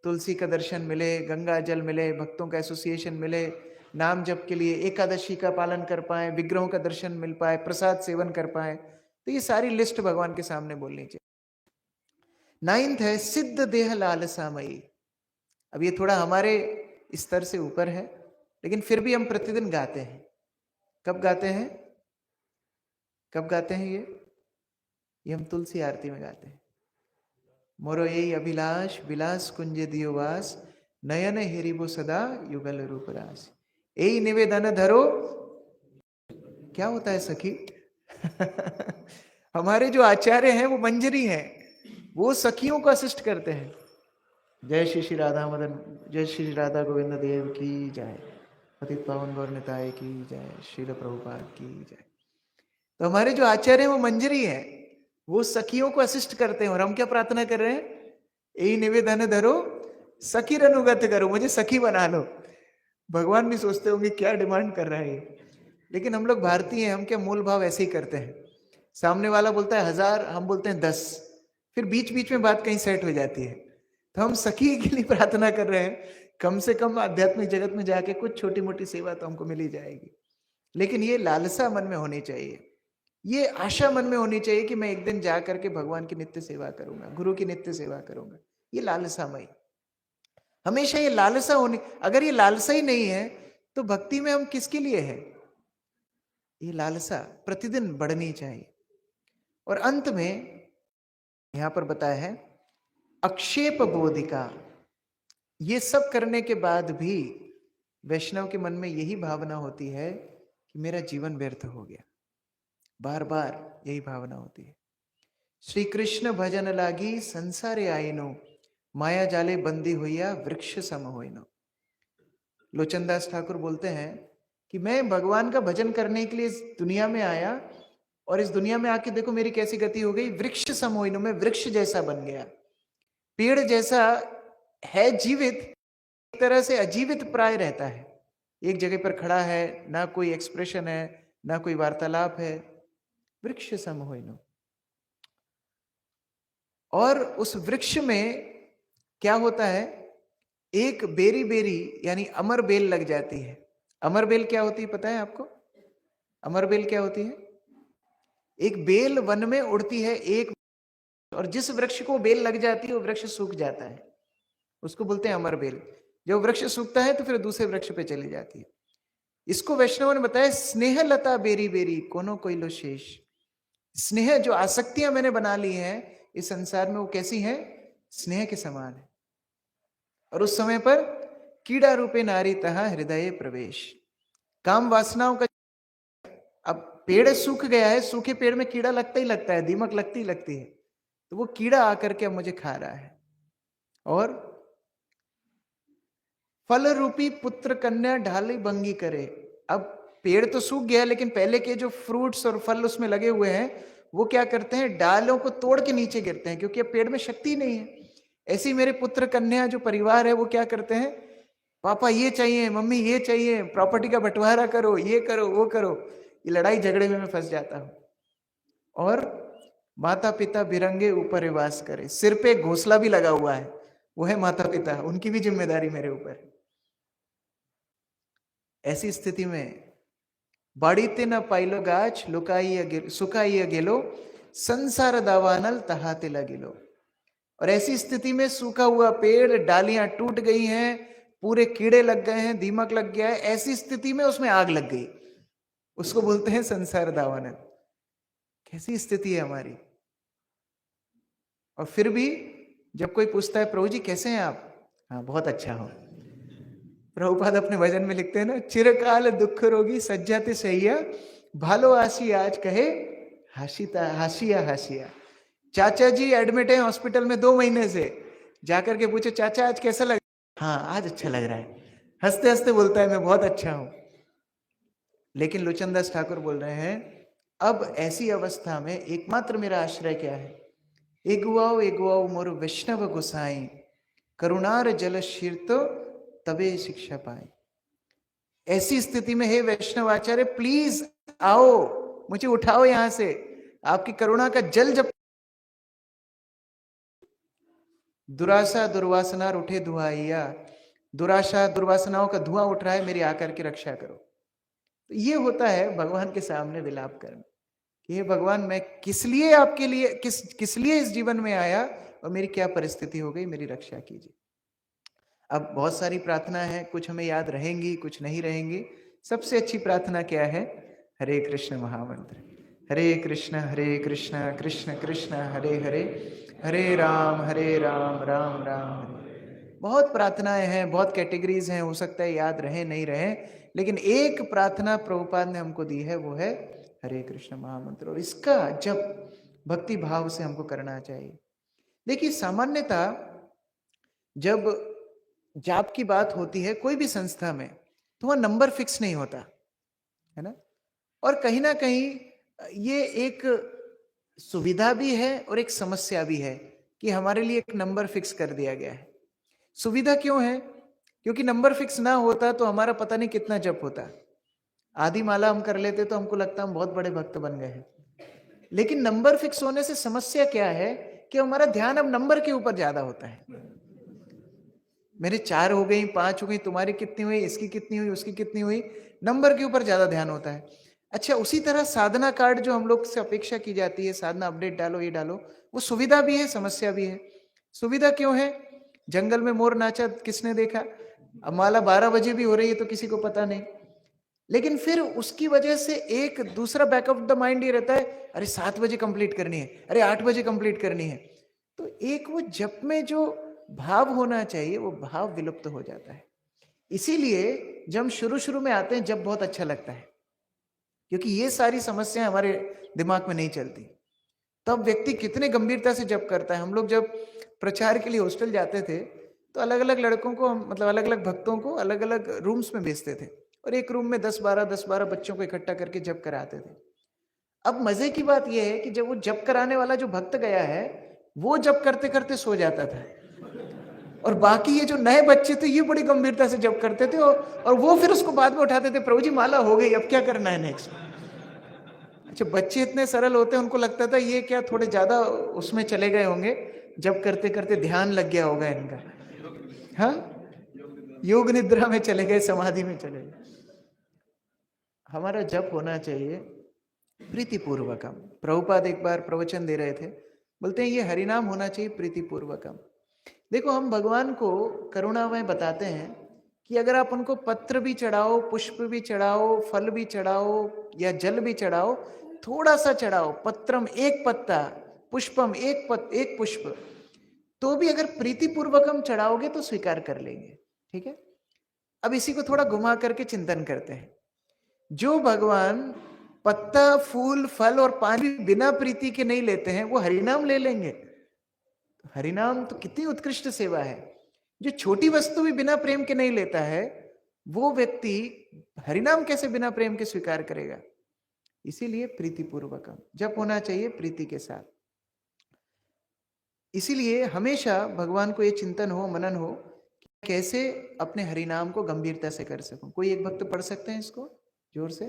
Speaker 1: तुलसी का दर्शन मिले, गंगा जल मिले, भक्तों का एसोसिएशन मिले, नाम जप के लिए एकादशी का पालन कर पाए, विग्रहों का दर्शन मिल पाए, प्रसाद सेवन कर पाए। तो ये सारी लिस्ट भगवान के सामने बोलनी चाहिए। 9th है सिद्ध देह लालसामयी। अब ये थोड़ा हमारे स्तर से ऊपर है, लेकिन फिर भी हम प्रतिदिन गाते हैं। कब गाते हैं, कब गाते हैं ये हम तुलसी आरती में गाते हैं। मोरो यही अभिलाष विलास कुंज दियो वास, नयन हेरिबो सदा युगल रूप रास। यही निवेदन धरो। क्या होता है सखी हमारे जो आचार्य हैं वो मंजरी हैं, वो सखियों को असिस्ट करते हैं। जय श्री राधा मदन, जय श्री राधा गोविंद देव की जय, पतित पावन गौर निताय की जय, श्रील प्रभुपाद की जय। तो हमारे जो आचार्य हैं वो मंजरी हैं, वो सखियों को असिस्ट करते हैं। और हम क्या प्रार्थना कर रहे हैं, यही निवेदन धरो सखी अनुगत करो, मुझे सखी बना लो। भगवान भी सोचते होंगे क्या डिमांड कर रहा है, लेकिन हम लोग भारतीय हैं, हम क्या मूल भाव ऐसे ही करते हैं। सामने वाला बोलता है 1000, हम बोलते हैं 10, फिर बीच बीच में बात कहीं सेट हो जाती है। तो हम सखी के लिए प्रार्थना कर रहे हैं, कम से कम आध्यात्मिक जगत में जाके कुछ छोटी मोटी सेवा तो हमको मिल ही जाएगी। लेकिन ये लालसा मन में होनी चाहिए, ये आशा मन में होनी चाहिए कि मैं एक दिन जा करके भगवान की नित्य सेवा करूंगा, गुरु की नित्य सेवा करूंगा। ये लालसामय, हमेशा ये लालसा होनी। अगर ये लालसा ही नहीं है तो भक्ति में हम किसके लिए है? ये लालसा प्रतिदिन बढ़नी चाहिए। और अंत में यहां पर बताया है अक्षेप बोधिका। ये सब करने के बाद भी वैष्णव के मन में यही भावना होती है कि मेरा जीवन व्यर्थ हो गया, बार बार यही भावना होती है। श्री कृष्ण भजन लागी संसारे आईनो, माया जाले बंदी हुईया वृक्ष सम होइनो। लोचनदास ठाकुर बोलते हैं कि मैं भगवान का भजन करने के लिए इस दुनिया में आया, और इस दुनिया में आके देखो मेरी कैसी गति हो गई, वृक्ष सम होइनो, मैं वृक्ष जैसा बन गया। पेड़ जैसा है जीवित, एक तरह से अजीवित प्राय रहता है, एक जगह पर खड़ा है, ना कोई एक्सप्रेशन है, ना कोई वार्तालाप है, वृक्ष सम होइनो। और उस वृक्ष में क्या होता है, एक बेरी बेरी यानी अमर बेल लग जाती है। अमर बेल क्या होती है पता है आपको? अमर बेल क्या होती है? एक बेल वन में उड़ती है एक, और जिस वृक्ष को बेल लग जाती है वो वृक्ष सूख जाता है, उसको बोलते हैं अमर बेल। जब वृक्ष सूखता है तो फिर दूसरे वृक्ष पे चली जाती है। इसको वैष्णव ने बताया स्नेह लता बेरी बेरी कोनो कोइलो शेष। स्नेह जो आसक्तियां मैंने बना ली हैं इस संसार में, वो कैसी हैं? स्नेह के समान है। और उस समय पर कीड़ा रूपे नारी तहा हृदय प्रवेश, काम वासनाओं का। अब पेड़ सूख गया है, सूखे पेड़ में कीड़ा लगता ही लगता है, दीमक लगती ही लगती है, तो वो कीड़ा आकर के अब मुझे खा रहा है। और फल रूपी पुत्र कन्या ढाली बंगी करे। अब पेड़ तो सूख गया, लेकिन पहले के जो फ्रूट्स और फल उसमें लगे हुए हैं वो क्या करते हैं, डालों को तोड़ के नीचे गिरते हैं, क्योंकि अब पेड़ में शक्ति नहीं है। ऐसे ही मेरे पुत्र कन्या जो परिवार है वो क्या करते हैं, पापा ये चाहिए, मम्मी ये चाहिए, प्रॉपर्टी का बंटवारा करो, ये करो, वो करो। ये लड़ाई झगड़े में मैं फंस जाता हूं। और माता पिता बिरंगे ऊपर वास करे, सिर पे घोंसला भी लगा हुआ है, वो है माता पिता, उनकी भी जिम्मेदारी मेरे ऊपर है। ऐसी स्थिति में बाड़ीते न पाइलो गाछ लुकाई सुखाई गेलो, संसार दावानल तहाते लगिलो। और ऐसी स्थिति में सूखा हुआ पेड़, डालियां टूट गई हैं, पूरे कीड़े लग गए हैं, दीमक लग गया है, ऐसी स्थिति में उसमें आग लग गई, उसको बोलते हैं संसार दावानल। कैसी स्थिति है हमारी। और फिर भी जब कोई पूछता है प्रभु जी कैसे हैं आप, हाँ बहुत अच्छा हो। प्रभुपाद अपने भजन में लिखते हैं ना, चिरकाल दुख रोगी सज्जाते सैया, भालो आसी आज कहे हाशिता हाशिया हाशिया। चाचा जी एडमिट है हॉस्पिटल में 2 महीने से, जाकर के पूछे चाचा आज कैसा लग, हाँ आज अच्छा लग रहा है, हंसते हंसते बोलता है मैं बहुत अच्छा हूं। लेकिन लोचनदास ठाकुर बोल रहे हैं अब ऐसी अवस्था में एकमात्र मेरा आश्रय क्या है, एगुआओ मोर वैष्णव गोसाई, करुणार जल शीर्तो तबे शिक्षा पाए। ऐसी स्थिति में हे वैष्णव आचार्य प्लीज आओ, मुझे उठाओ यहां से, आपकी करुणा का जल जब दुराशा दुर्वासना उठे धुआइया, दुराशा दुर्वासनाओं का धुआं उठ रहा है, मेरी आकर के रक्षा करो। तो ये होता है भगवान के सामने विलाप करना कि हे भगवान मैं किस लिए आपके लिए किस लिए इस जीवन में आया और मेरी क्या परिस्थिति हो गई, मेरी रक्षा कीजिए। अब बहुत सारी प्रार्थना है, कुछ हमें याद रहेंगी, कुछ नहीं रहेंगी। सबसे अच्छी प्रार्थना क्या है, हरे कृष्ण महामंत्र, हरे कृष्ण कृष्ण कृष्ण हरे हरे, हरे राम राम राम हरे। बहुत प्रार्थनाएं हैं, बहुत कैटेगरीज हैं, हो सकता है याद रहे नहीं रहे, लेकिन एक प्रार्थना प्रभुपाद ने हमको दी है, वो है हरे कृष्ण महामंत्र। और इसका जब भक्ति भाव से हमको करना चाहिए। देखिए सामान्यतः जब जाप की बात होती है कोई भी संस्था में, तो वह नंबर फिक्स नहीं होता है ना। और कहीं ना कहीं ये एक सुविधा भी है और एक समस्या भी है कि हमारे लिए एक नंबर फिक्स कर दिया गया है। सुविधा क्यों है, क्योंकि नंबर फिक्स ना होता तो हमारा पता नहीं कितना जप होता। आधी माला हम कर लेते तो हमको लगता हम बहुत बड़े भक्त बन गए हैं। लेकिन नंबर फिक्स होने से समस्या क्या है कि हमारा ध्यान अब नंबर के ऊपर ज्यादा होता है। मेरे 4 हो गई, 5 हो गई, तुम्हारी कितनी हुई, इसकी कितनी हुई, उसकी कितनी हुई, नंबर के ऊपर ज्यादा ध्यान होता है। अच्छा, उसी तरह साधना कार्ड जो हम लोग से अपेक्षा की जाती है, साधना अपडेट डालो, ये डालो, वो सुविधा भी है, समस्या भी है। सुविधा क्यों है? जंगल में मोर नाचा किसने देखा? अब माला 12 बजे भी हो रही है तो किसी को पता नहीं। लेकिन फिर उसकी वजह से एक दूसरा बैकअप द माइंड ये रहता है, अरे 7 बजे कंप्लीट करनी है, अरे 8 बजे कंप्लीट करनी है। तो एक वो जप में जो भाव होना चाहिए वो भाव विलुप्त हो जाता है। इसीलिए जब हम शुरू शुरू में आते हैं जब बहुत अच्छा लगता है, क्योंकि ये सारी समस्याएं हमारे दिमाग में नहीं चलती। तब व्यक्ति कितने गंभीरता से जप करता है। हम लोग जब प्रचार के लिए हॉस्टल जाते थे तो अलग अलग लड़कों को मतलब अलग अलग भक्तों को अलग अलग रूम्स में भेजते थे और एक रूम में 10-12 बच्चों को इकट्ठा करके जप कराते थे। अब मजे की बात यह है कि जब वो जप कराने वाला जो भक्त गया है वो जप करते करते सो जाता था और बाकी ये जो नए बच्चे थे ये बड़ी गंभीरता से जप करते थे और वो फिर उसको बाद में उठाते थे, प्रभु जी माला हो गई, अब क्या करना है नेक्स्ट। अच्छा, बच्चे इतने सरल होते हैं, उनको लगता था ये क्या थोड़े ज्यादा उसमें चले गए होंगे, जब करते करते ध्यान लग गया होगा इनका, हाँ, योग निद्रा में चले गए, समाधि में चले गए। हमारा जप होना चाहिए प्रीतिपूर्वकम। प्रभुपाद एक बार प्रवचन दे रहे थे, बोलते हैं ये हरिनाम होना चाहिए प्रीतिपूर्वकम। देखो, हम भगवान को करुणामय बताते हैं कि अगर आप उनको पत्र भी चढ़ाओ, पुष्प भी चढ़ाओ, फल भी चढ़ाओ या जल भी चढ़ाओ, थोड़ा सा चढ़ाओ, पत्रम एक पत्ता, पुष्पम एक पुष्प, तो भी अगर प्रीतिपूर्वकम चढ़ाओगे तो स्वीकार कर लेंगे। ठीक है, अब इसी को थोड़ा घुमा करके चिंतन करते हैं। जो भगवान पत्ता, फूल, फल और पानी बिना प्रीति के नहीं लेते हैं वो हरिनाम ले लेंगे। हरिनाम तो कितनी उत्कृष्ट सेवा है। जो छोटी वस्तु भी बिना प्रेम के नहीं लेता है वो व्यक्ति हरिनाम कैसे बिना प्रेम के स्वीकार करेगा? इसीलिए प्रीतिपूर्वकम जप होना चाहिए, प्रीति के साथ। इसीलिए हमेशा भगवान को ये चिंतन हो, मनन हो कि कैसे अपने हरिनाम को गंभीरता से कर सकूं। कोई एक भक्त पढ़ सकते हैं इसको जोर से?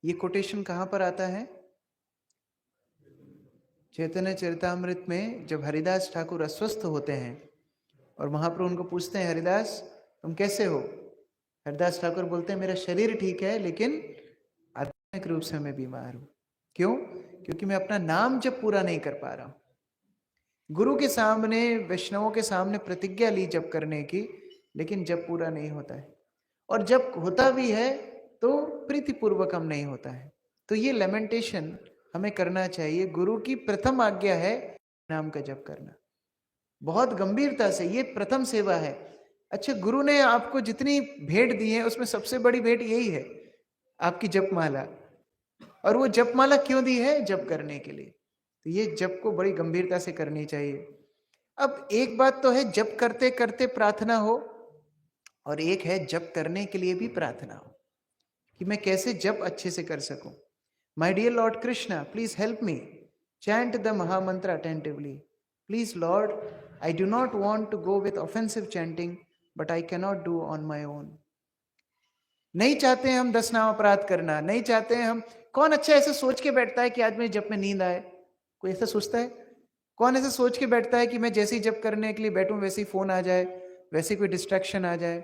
Speaker 1: ये कोटेशन कहां पर आता है? चैतन्य चरितामृत में जब हरिदास ठाकुर अस्वस्थ होते हैं और महाप्रभु उनको पूछते हैं, हरिदास तुम कैसे हो? हरिदास ठाकुर बोलते हैं, मेरा शरीर ठीक है लेकिन आध्यात्मिक रूप से मैं बीमार हूं। क्यों? क्योंकि मैं अपना नाम जब पूरा नहीं कर पा रहा हूं। गुरु के सामने, वैष्णवों के सामने प्रतिज्ञा ली जब करने की, लेकिन जब पूरा नहीं होता है, और जब होता भी है तो प्रीतिपूर्वकम नहीं होता है। तो ये लेमेंटेशन हमें करना चाहिए। गुरु की प्रथम आज्ञा है नाम का जप करना, बहुत गंभीरता से। ये प्रथम सेवा है। अच्छा, गुरु ने आपको जितनी भेंट दी है उसमें सबसे बड़ी भेंट यही है, आपकी जपमाला। और वो जपमाला क्यों दी है? जप करने के लिए। तो ये जप को बड़ी गंभीरता से करनी चाहिए। अब एक बात तो है जप करते करते प्रार्थना हो, और एक है जप करने के लिए भी प्रार्थना हो कि मैं कैसे जप अच्छे से कर सकूं। My dear Lord Krishna, please help me chant the mahamantra attentively. Please Lord, I do not want to go with offensive chanting, but I can not do on my own. नहीं चाहते हैं हम 10 नाम अपराध करना, नहीं चाहते हैं हम। कौन अच्छा ऐसे सोच के बैठता है कि आज मेरे जप में नींद आए? कोई ऐसा सोचता है? कौन ऐसे सोच के बैठता है कि मैं जैसे ही जप करने के लिए बैठूं वैसे ही फोन आ जाए, वैसे कोई डिस्ट्रैक्शन आ जाए?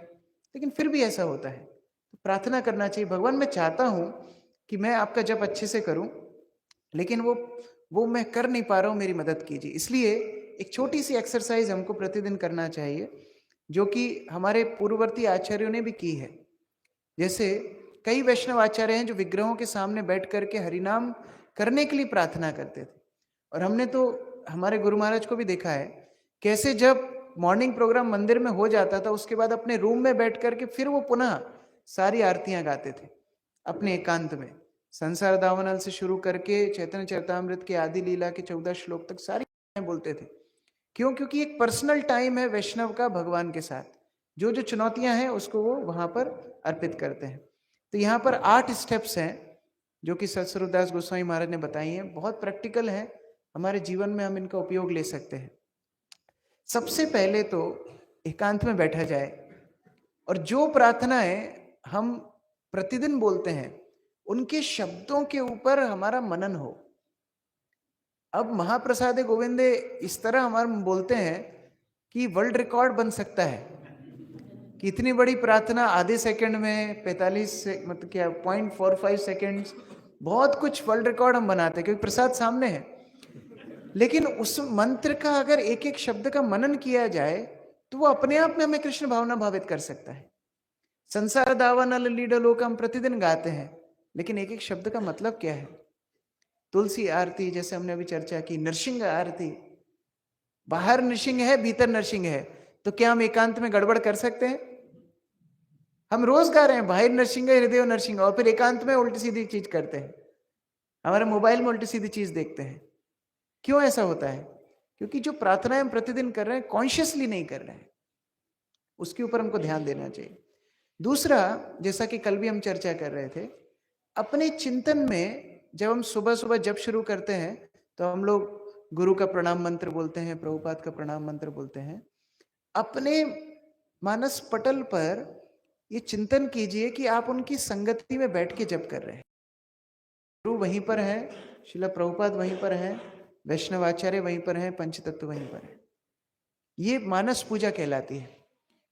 Speaker 1: लेकिन फिर भी ऐसा होता है। तो प्रार्थना करना चाहिए, भगवान मैं चाहता हूं कि मैं आपका जप अच्छे से करूं, लेकिन वो मैं कर नहीं पा रहा हूं, मेरी मदद कीजिए। इसलिए एक छोटी सी एक्सरसाइज हमको प्रतिदिन करना चाहिए, जो कि हमारे पूर्ववर्ती आचार्यों ने भी की है। जैसे कई वैष्णव आचार्य हैं जो विग्रहों के सामने बैठ करके हरिनाम करने के लिए प्रार्थना करते थे। और हमने तो हमारे गुरु महाराज को भी देखा है कैसे जब मॉर्निंग प्रोग्राम मंदिर में हो जाता था उसके बाद अपने रूम में बैठ करके फिर वो पुनः सारी आरतियां गाते थे अपने एकांत में। संसार दावानल से शुरू करके चैतन्य चरितामृत के आदि लीला के 14 श्लोक तक सारी बोलते थे। क्यों? क्योंकि एक पर्सनल टाइम है वैष्णव का भगवान के साथ, जो जो चुनौतियां हैं उसको वो वहां पर अर्पित करते हैं। तो यहाँ पर 8 स्टेप्स हैं जो कि सतस्वरूपदास गोस्वामी महाराज ने बताई हैं, बहुत प्रैक्टिकल है, हमारे जीवन में हम इनका उपयोग ले सकते हैं। सबसे पहले तो एकांत में बैठा जाए और जो प्रार्थनाएं हम प्रतिदिन बोलते हैं उनके शब्दों के ऊपर हमारा मनन हो। अब महाप्रसाद गोविंदे इस तरह हमारे बोलते हैं कि वर्ल्ड रिकॉर्ड बन सकता है कि इतनी बड़ी प्रार्थना आधे सेकंड में 45 मतलब क्या 0.45 सेकंड्स, बहुत कुछ वर्ल्ड रिकॉर्ड हम बनाते हैं क्योंकि प्रसाद सामने है। लेकिन उस मंत्र का अगर एक एक शब्द का मनन किया जाए तो वो अपने आप में हमें कृष्ण भावना भावित कर सकता है। संसार दावानल लीडा लोक हम प्रतिदिन गाते हैं, लेकिन एक एक शब्द का मतलब क्या है? तुलसी आरती जैसे हमने अभी चर्चा की, नरसिंह आरती, बाहर नरसिंह है भीतर नरसिंह है, तो क्या हम एकांत में गड़बड़ कर सकते हैं? हम रोज गा रहे हैं बाहर नरसिंह हृदय नरसिंह, और फिर एकांत में उल्टी सीधी चीज करते हैं, हमारे मोबाइल में उल्टी सीधी चीज देखते हैं। क्यों ऐसा होता है? क्योंकि जो प्रार्थनाएं हम प्रतिदिन कर रहे हैं कॉन्शियसली नहीं कर रहे हैं, उसके ऊपर हमको ध्यान देना चाहिए। दूसरा, जैसा कि कल भी हम चर्चा कर रहे थे, अपने चिंतन में जब हम सुबह सुबह जब शुरू करते हैं तो हम लोग गुरु का प्रणाम मंत्र बोलते हैं, प्रभुपाद का प्रणाम मंत्र बोलते हैं। अपने मानस पटल पर ये चिंतन कीजिए कि आप उनकी संगति में बैठ के जप कर रहे हैं। गुरु वहीं पर है, श्रील प्रभुपाद वहीं पर है, वैष्णव आचार्य वहीं पर है, पंचतत्व वहीं पर है। ये मानस पूजा कहलाती है।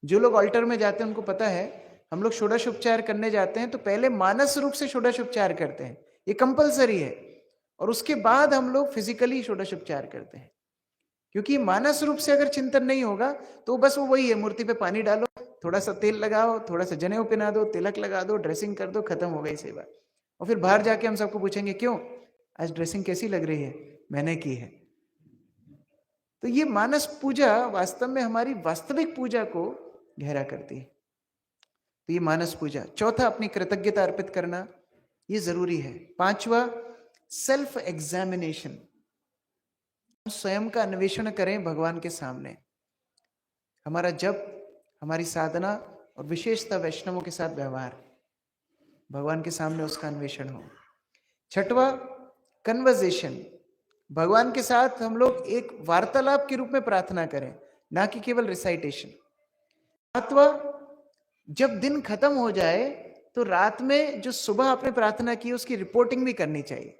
Speaker 1: जो लोग ऑल्टर में जाते हैं उनको पता है, हम लोग षोडशोपचार करने जाते हैं तो पहले मानस रूप से षोडशोपचार करते हैं, ये कंपलसरी है, और उसके बाद हम लोग फिजिकली षोडशोपचार करते हैं। क्योंकि मानस रूप से अगर चिंतन नहीं होगा तो बस वो वही है, मूर्ति पे पानी डालो, थोड़ा सा तेल लगाओ, थोड़ा सा जनेऊ पहना दो, तिलक लगा दो, ड्रेसिंग कर दो, खत्म हो गई सेवा। और फिर बाहर जाके हम सबको पूछेंगे क्यों आज ड्रेसिंग कैसी लग रही है? मैंने की है। तो ये मानस पूजा वास्तव में हमारी वास्तविक पूजा को गहरा करती है। तो ये मानस पूजा। चौथा, अपनी कृतज्ञता अर्पित करना, ये जरूरी है। पांचवा, सेल्फ एग्जामिनेशन, स्वयं का अन्वेषण करें भगवान के सामने। हमारा जप, हमारी साधना और विशेषता वैष्णवों के साथ व्यवहार, भगवान के सामने उसका अन्वेषण हो। छठवा, कन्वर्सेशन, भगवान के साथ हम लोग एक वार्तालाप के रूप में प्रार्थना करें, ना कि केवल रिसाइटेशन। सातवां, जब दिन खत्म हो जाए तो रात में जो सुबह आपने प्रार्थना की उसकी रिपोर्टिंग भी करनी चाहिए।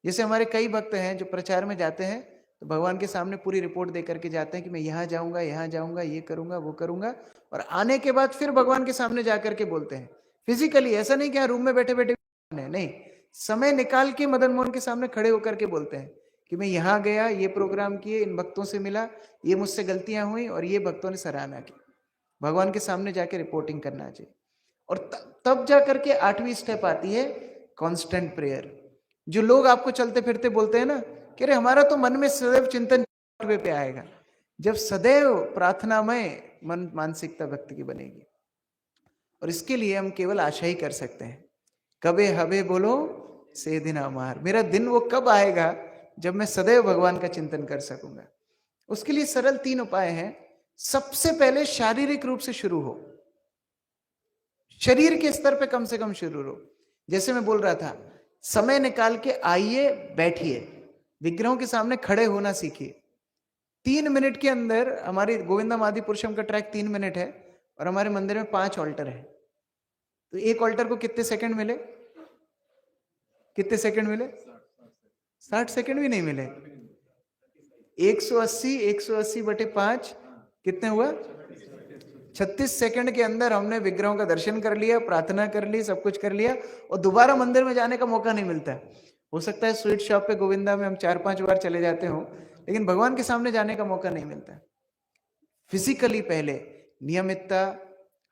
Speaker 1: जैसे हमारे कई भक्त हैं जो प्रचार में जाते हैं तो भगवान के सामने पूरी रिपोर्ट दे करके जाते हैं कि मैं यहाँ जाऊंगा, यहाँ जाऊंगा, ये करूंगा, वो करूंगा, और आने के बाद फिर भगवान के सामने जाकर के बोलते हैं फिजिकली। ऐसा नहीं कि हाँ रूम में बैठे बैठे नहीं, समय निकाल के मदन मोहन के सामने खड़े होकर के बोलते हैं कि मैं यहाँ गया, ये प्रोग्राम किए, इन भक्तों से मिला, ये मुझसे गलतियां हुई और ये भक्तों ने सराहना की। भगवान के सामने जाके रिपोर्टिंग करना चाहिए। और तब जाकर के 8वीं स्टेप आती है कांस्टेंट प्रेयर। जो लोग आपको चलते फिरते बोलते हैं ना कि अरे हमारा तो मन में सदैव चिंतन पे आएगा, जब सदैव प्रार्थनामय मन मानसिकता भक्ति की बनेगी। और इसके लिए हम केवल आशा ही कर सकते हैं, कबे हबे बोलो से दिन अमार, मेरा दिन वो कब आएगा जब मैं सदैव भगवान का चिंतन कर सकूंगा। उसके लिए सरल 3 उपाय हैं। सबसे पहले शारीरिक रूप से शुरू हो, शरीर के स्तर पे कम से कम शुरू हो। जैसे मैं बोल रहा था, समय निकाल के आइए, बैठिए, विग्रहों के सामने खड़े होना सीखिए। 3 मिनट के अंदर, हमारी गोविंदम आदि पुरुषम का ट्रैक 3 मिनट है और हमारे मंदिर में 5 ऑल्टर है, तो एक ऑल्टर को कितने सेकंड मिले? कितने सेकंड मिले? 60 सेकंड भी नहीं मिले। 180 बटे 5 कितने हुआ? 36 सेकंड के अंदर हमने विग्रहों का दर्शन कर लिया, प्रार्थना कर ली, सब कुछ कर लिया, और दोबारा मंदिर में जाने का मौका नहीं मिलता। हो सकता है स्वीट शॉप पे गोविंदा में हम 4-5 बार चले जाते हो, लेकिन भगवान के सामने जाने का मौका नहीं मिलता। फिजिकली पहले नियमितता,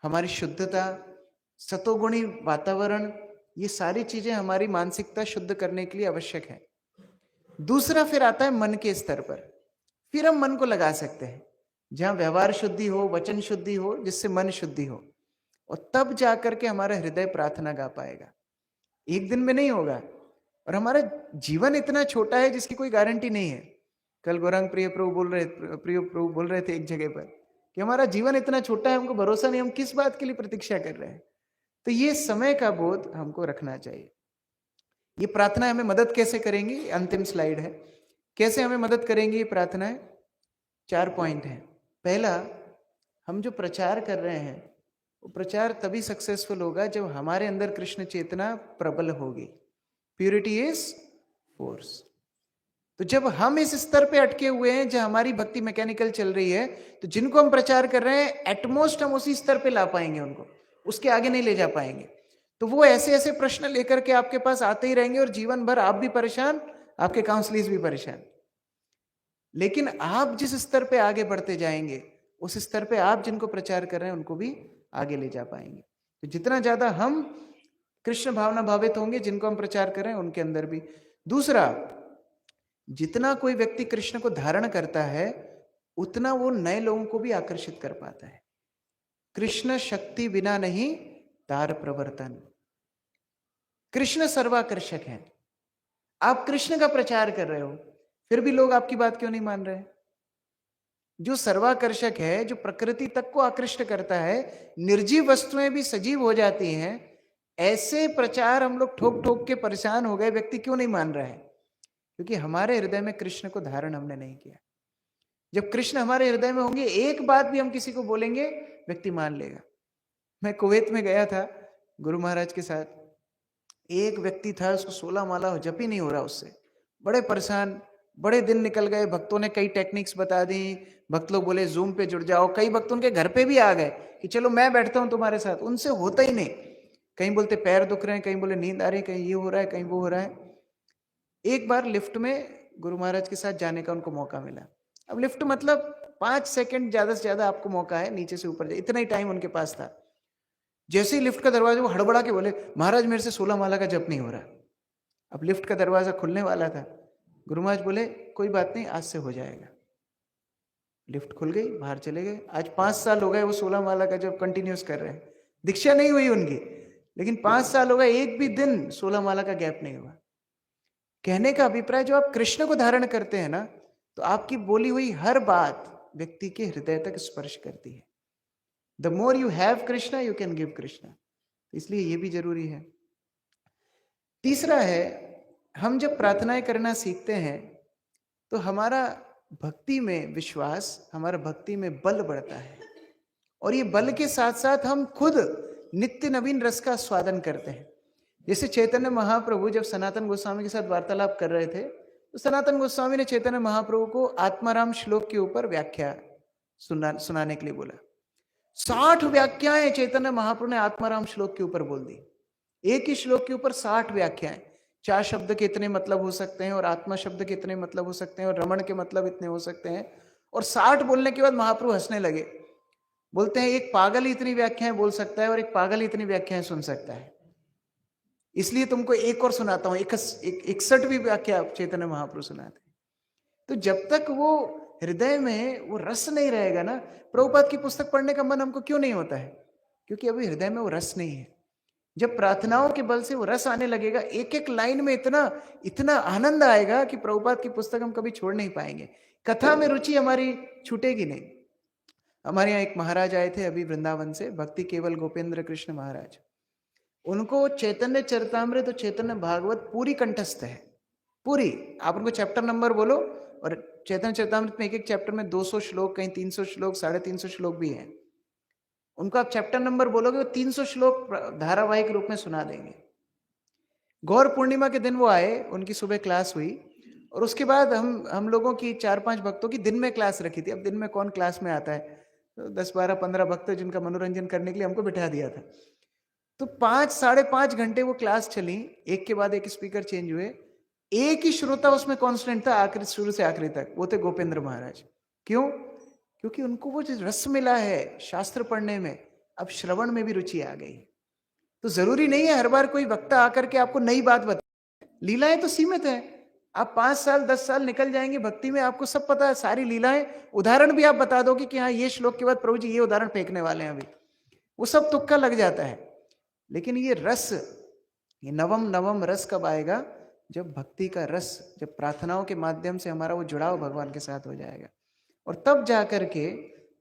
Speaker 1: हमारी शुद्धता, सतोगुणी वातावरण, ये सारी चीजें हमारी मानसिकता शुद्ध करने के लिए आवश्यक है। दूसरा फिर आता है मन के स्तर पर। फिर हम मन को लगा सकते हैं जहां व्यवहार शुद्धि हो, वचन शुद्धि हो, जिससे मन शुद्धि हो, और तब जाकर के हमारा हृदय प्रार्थना गा पाएगा। एक दिन में नहीं होगा। और हमारा जीवन इतना छोटा है जिसकी कोई गारंटी नहीं है। कल गौरांग प्रिय प्रभु बोल रहे थे एक जगह पर कि हमारा जीवन इतना छोटा है, हमको भरोसा नहीं, हम किस बात के लिए प्रतीक्षा कर रहे हैं। तो ये समय का बोध हमको रखना चाहिए। ये प्रार्थना हमें मदद कैसे करेंगी, अंतिम स्लाइड है। कैसे हमें मदद करेंगी ये प्रार्थनाएं? 4 पॉइंट है। पहला, हम जो प्रचार कर रहे हैं वो प्रचार तभी सक्सेसफुल होगा जब हमारे अंदर कृष्ण चेतना प्रबल होगी। Purity is force. तो जब हम इस स्तर पे अटके हुए हैं जब हमारी भक्ति मैकेनिकल चल रही है, तो जिनको हम प्रचार कर रहे हैं एटमोस्ट हम उसी स्तर पे ला पाएंगे, उनको उसके आगे नहीं ले जा पाएंगे। तो वो ऐसे ऐसे प्रश्न लेकर के आपके पास आते ही रहेंगे और जीवन भर आप भी परेशान, आपके काउंसलिस्ट भी परेशान। लेकिन आप जिस स्तर पे आगे बढ़ते जाएंगे उस स्तर पे आप जिनको प्रचार कर रहे हैं उनको भी आगे ले जा पाएंगे। तो जितना ज्यादा हम कृष्ण भावना भावित होंगे जिनको हम प्रचार कर रहे हैं उनके अंदर भी। दूसरा, जितना कोई व्यक्ति कृष्ण को धारण करता है उतना वो नए लोगों को भी आकर्षित कर पाता है। कृष्ण शक्ति बिना नहीं तार प्रवर्तन। कृष्ण सर्वाकर्षक है। आप कृष्ण का प्रचार कर रहे हो फिर भी लोग आपकी बात क्यों नहीं मान रहे? जो सर्वाकर्षक है, जो प्रकृति तक को आकृष्ट करता है, निर्जीव वस्तुएं भी सजीव हो जाती हैं, ऐसे प्रचार हम लोग ठोक ठोक के परेशान हो गए, व्यक्ति क्यों नहीं मान रहा है? क्योंकि हमारे हृदय में कृष्ण को धारण हमने नहीं किया। जब कृष्ण हमारे हृदय में होंगे, एक बात भी हम किसी को बोलेंगे व्यक्ति मान लेगा। मैं कुवैत में गया था गुरु महाराज के साथ। एक व्यक्ति था, उसको 16 माला जप ही नहीं हो रहा, उससे बड़े परेशान, बड़े दिन निकल गए। भक्तों ने कई टेक्निक्स बता दी, भक्त लोग बोले जूम पे जुड़ जाओ, कई भक्त उनके घर पे भी आ गए कि चलो मैं बैठता हूं तुम्हारे साथ, उनसे होता ही नहीं। कहीं बोलते पैर दुख रहे हैं, कहीं बोले नींद आ रही है, कहीं ये हो रहा है, कहीं वो हो रहा है। एक बार लिफ्ट में गुरु महाराज के साथ जाने का उनको मौका मिला। अब लिफ्ट मतलब 5 सेकंड ज्यादा से ज्यादा आपको मौका है नीचे से ऊपर जाए, इतना ही टाइम उनके पास था। जैसे ही लिफ्ट का दरवाजा, वो हड़बड़ा के बोले महाराज मेरे से 16 माला का जप नहीं हो रहा। अब लिफ्ट का दरवाजा खुलने वाला था। गुरु महाराज बोले कोई बात नहीं, आज से हो जाएगा। लिफ्ट खुल गई, बाहर चले गए। आज 5 साल हो गए वो 16 माला का जब कंटिन्यूस कर रहे हैं। दीक्षा नहीं हुई उनकी, लेकिन 5 साल हो गए, एक भी दिन 16 माला का गैप नहीं हुआ। कहने का अभिप्राय, जो आप कृष्ण को धारण करते हैं ना, तो आपकी बोली हुई हर बात व्यक्ति के हृदय तक स्पर्श करती है। The more you have Krishna you can give Krishna. इसलिए ये भी जरूरी है। तीसरा है, हम जब प्रार्थनाएं करना सीखते हैं तो हमारा भक्ति में विश्वास, हमारा भक्ति में बल बढ़ता है। और ये बल के साथ साथ हम खुद नित्य नवीन रस का स्वादन करते हैं। जैसे चैतन्य महाप्रभु जब सनातन गोस्वामी के साथ वार्तालाप कर रहे थे, तो सनातन गोस्वामी ने चैतन्य महाप्रभु को आत्माराम श्लोक के ऊपर व्याख्या सुनाने के लिए बोला। 60 व्याख्याएं चैतन्य महाप्रभु ने आत्माराम श्लोक के ऊपर बोल दी। एक ही श्लोक के ऊपर 60 व्याख्याएं। 4 शब्द के इतने मतलब हो सकते हैं, और आत्मा शब्द के इतने मतलब हो सकते हैं, और रमण के मतलब इतने हो सकते हैं। और 60 बोलने के बाद महाप्रभु हंसने लगे। बोलते हैं एक पागल ही इतनी व्याख्याएं बोल सकता है और एक पागल ही इतनी व्याख्याएं सुन सकता है। इसलिए तुमको एक और सुनाता हूं। 61वीं व्याख्या चैतन्य महाप्रभु सुनाते। तो जब तक वो हृदय में वो रस नहीं रहेगा ना, प्रभुपाद की पुस्तक पढ़ने का मन हमको क्यों नहीं होता है? क्योंकि अभी हृदय में वो रस नहीं है। जब प्रार्थनाओं के बल से वो रस आने लगेगा, एक एक लाइन में इतना इतना आनंद आएगा कि प्रभुपाद की पुस्तक हम कभी छोड़ नहीं पाएंगे। कथा में रुचि हमारी छूटेगी नहीं। हमारे यहाँ एक महाराज आए थे अभी वृंदावन से, भक्ति केवल गोपेंद्र कृष्ण महाराज। उनको चैतन्य चरितामृत और चैतन्य भागवत पूरी कंठस्थ है, पूरी। आप उनको चैप्टर नंबर बोलो, और चैतन्य चरितामृत में एक एक चैप्टर में 200 श्लोक, कहीं 300 श्लोक, 350 श्लोक भी हैं। उनको आप चैप्टर नंबर बोलोगे, वो 300 श्लोक धारावाहिक रूप में सुना देंगे। गौर पूर्णिमा के दिन वो आए, उनकी सुबह क्लास हुई, और उसके बाद हम लोगों की 4-5 भक्तों की दिन में क्लास रखी थी। अब दिन में कौन क्लास में आता है? तो 10-12-15 भक्त जिनका मनोरंजन करने के लिए हमको बिठा दिया था। तो 5-5.5 घंटे वो क्लास चली, एक के बाद एक स्पीकर चेंज हुए। एक ही श्रोता उसमें कांस्टेंट था, आखिर शुरू से आखिरी तक, वो थे गोपेंद्र महाराज। क्यों? क्योंकि उनको वो जो रस मिला है शास्त्र पढ़ने में, अब श्रवण में भी रुचि आ गई। तो जरूरी नहीं है हर बार कोई वक्ता आकर के आपको नई बात बताए। लीलाएं तो सीमित हैं। आप 5 साल 10 साल निकल जाएंगे भक्ति में, आपको सब पता है, सारी लीलाएं। उदाहरण भी आप बता दोगे कि हाँ ये श्लोक के बाद प्रभु जी ये उदाहरण फेंकने वाले हैं अभी, वो सब तुक्का लग जाता है। लेकिन ये रस ये नवम नवम रस कब आएगा? जब भक्ति का रस, जब प्रार्थनाओं के माध्यम से हमारा वो जुड़ाव भगवान के साथ हो जाएगा, और तब जाकर के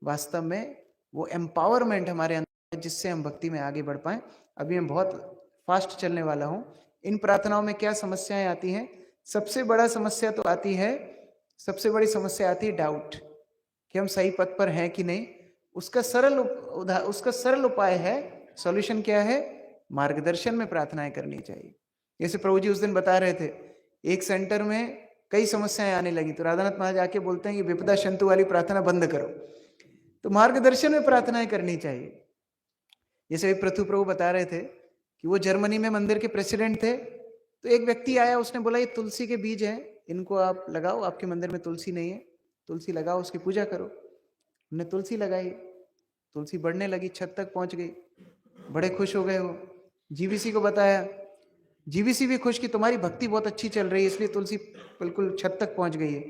Speaker 1: वास्तव में वो एम्पावरमेंट हमारे अंदर, जिससे हम भक्ति में आगे बढ़ पाए। अभी मैं बहुत फास्ट चलने वाला हूँ। इन प्रार्थनाओं में क्या समस्याएं आती हैं? सबसे बड़ी समस्या आती है डाउट, कि हम सही पथ पर हैं कि नहीं। उसका सरल उपाय है, सॉल्यूशन क्या है? मार्गदर्शन में प्रार्थनाएं करनी चाहिए। जैसे प्रभु जी उस दिन बता रहे थे, एक सेंटर में कई समस्याएं आने लगी, तो राधानाथ महाराज आके बोलते हैं कि विपदा शंतु वाली प्रार्थना बंद करो। तो मार्गदर्शन में प्रार्थनाएं करनी चाहिए। जैसे पृथु प्रभु बता रहे थे कि वो जर्मनी में मंदिर के प्रेसिडेंट थे, तो एक व्यक्ति आया, उसने बोला ये तुलसी के बीज हैं, इनको आप लगाओ, आपके मंदिर में तुलसी नहीं है, तुलसी लगाओ, उसकी पूजा करो। उन्होंने तुलसी लगाई, तुलसी बढ़ने लगी, छत तक पहुंच गई, बड़े खुश हो गए वो। जीवीसी को बताया, जीवीसी भी खुश कि तुम्हारी भक्ति बहुत अच्छी चल रही है, इसलिए तुलसी बिल्कुल छत तक पहुंच गई है,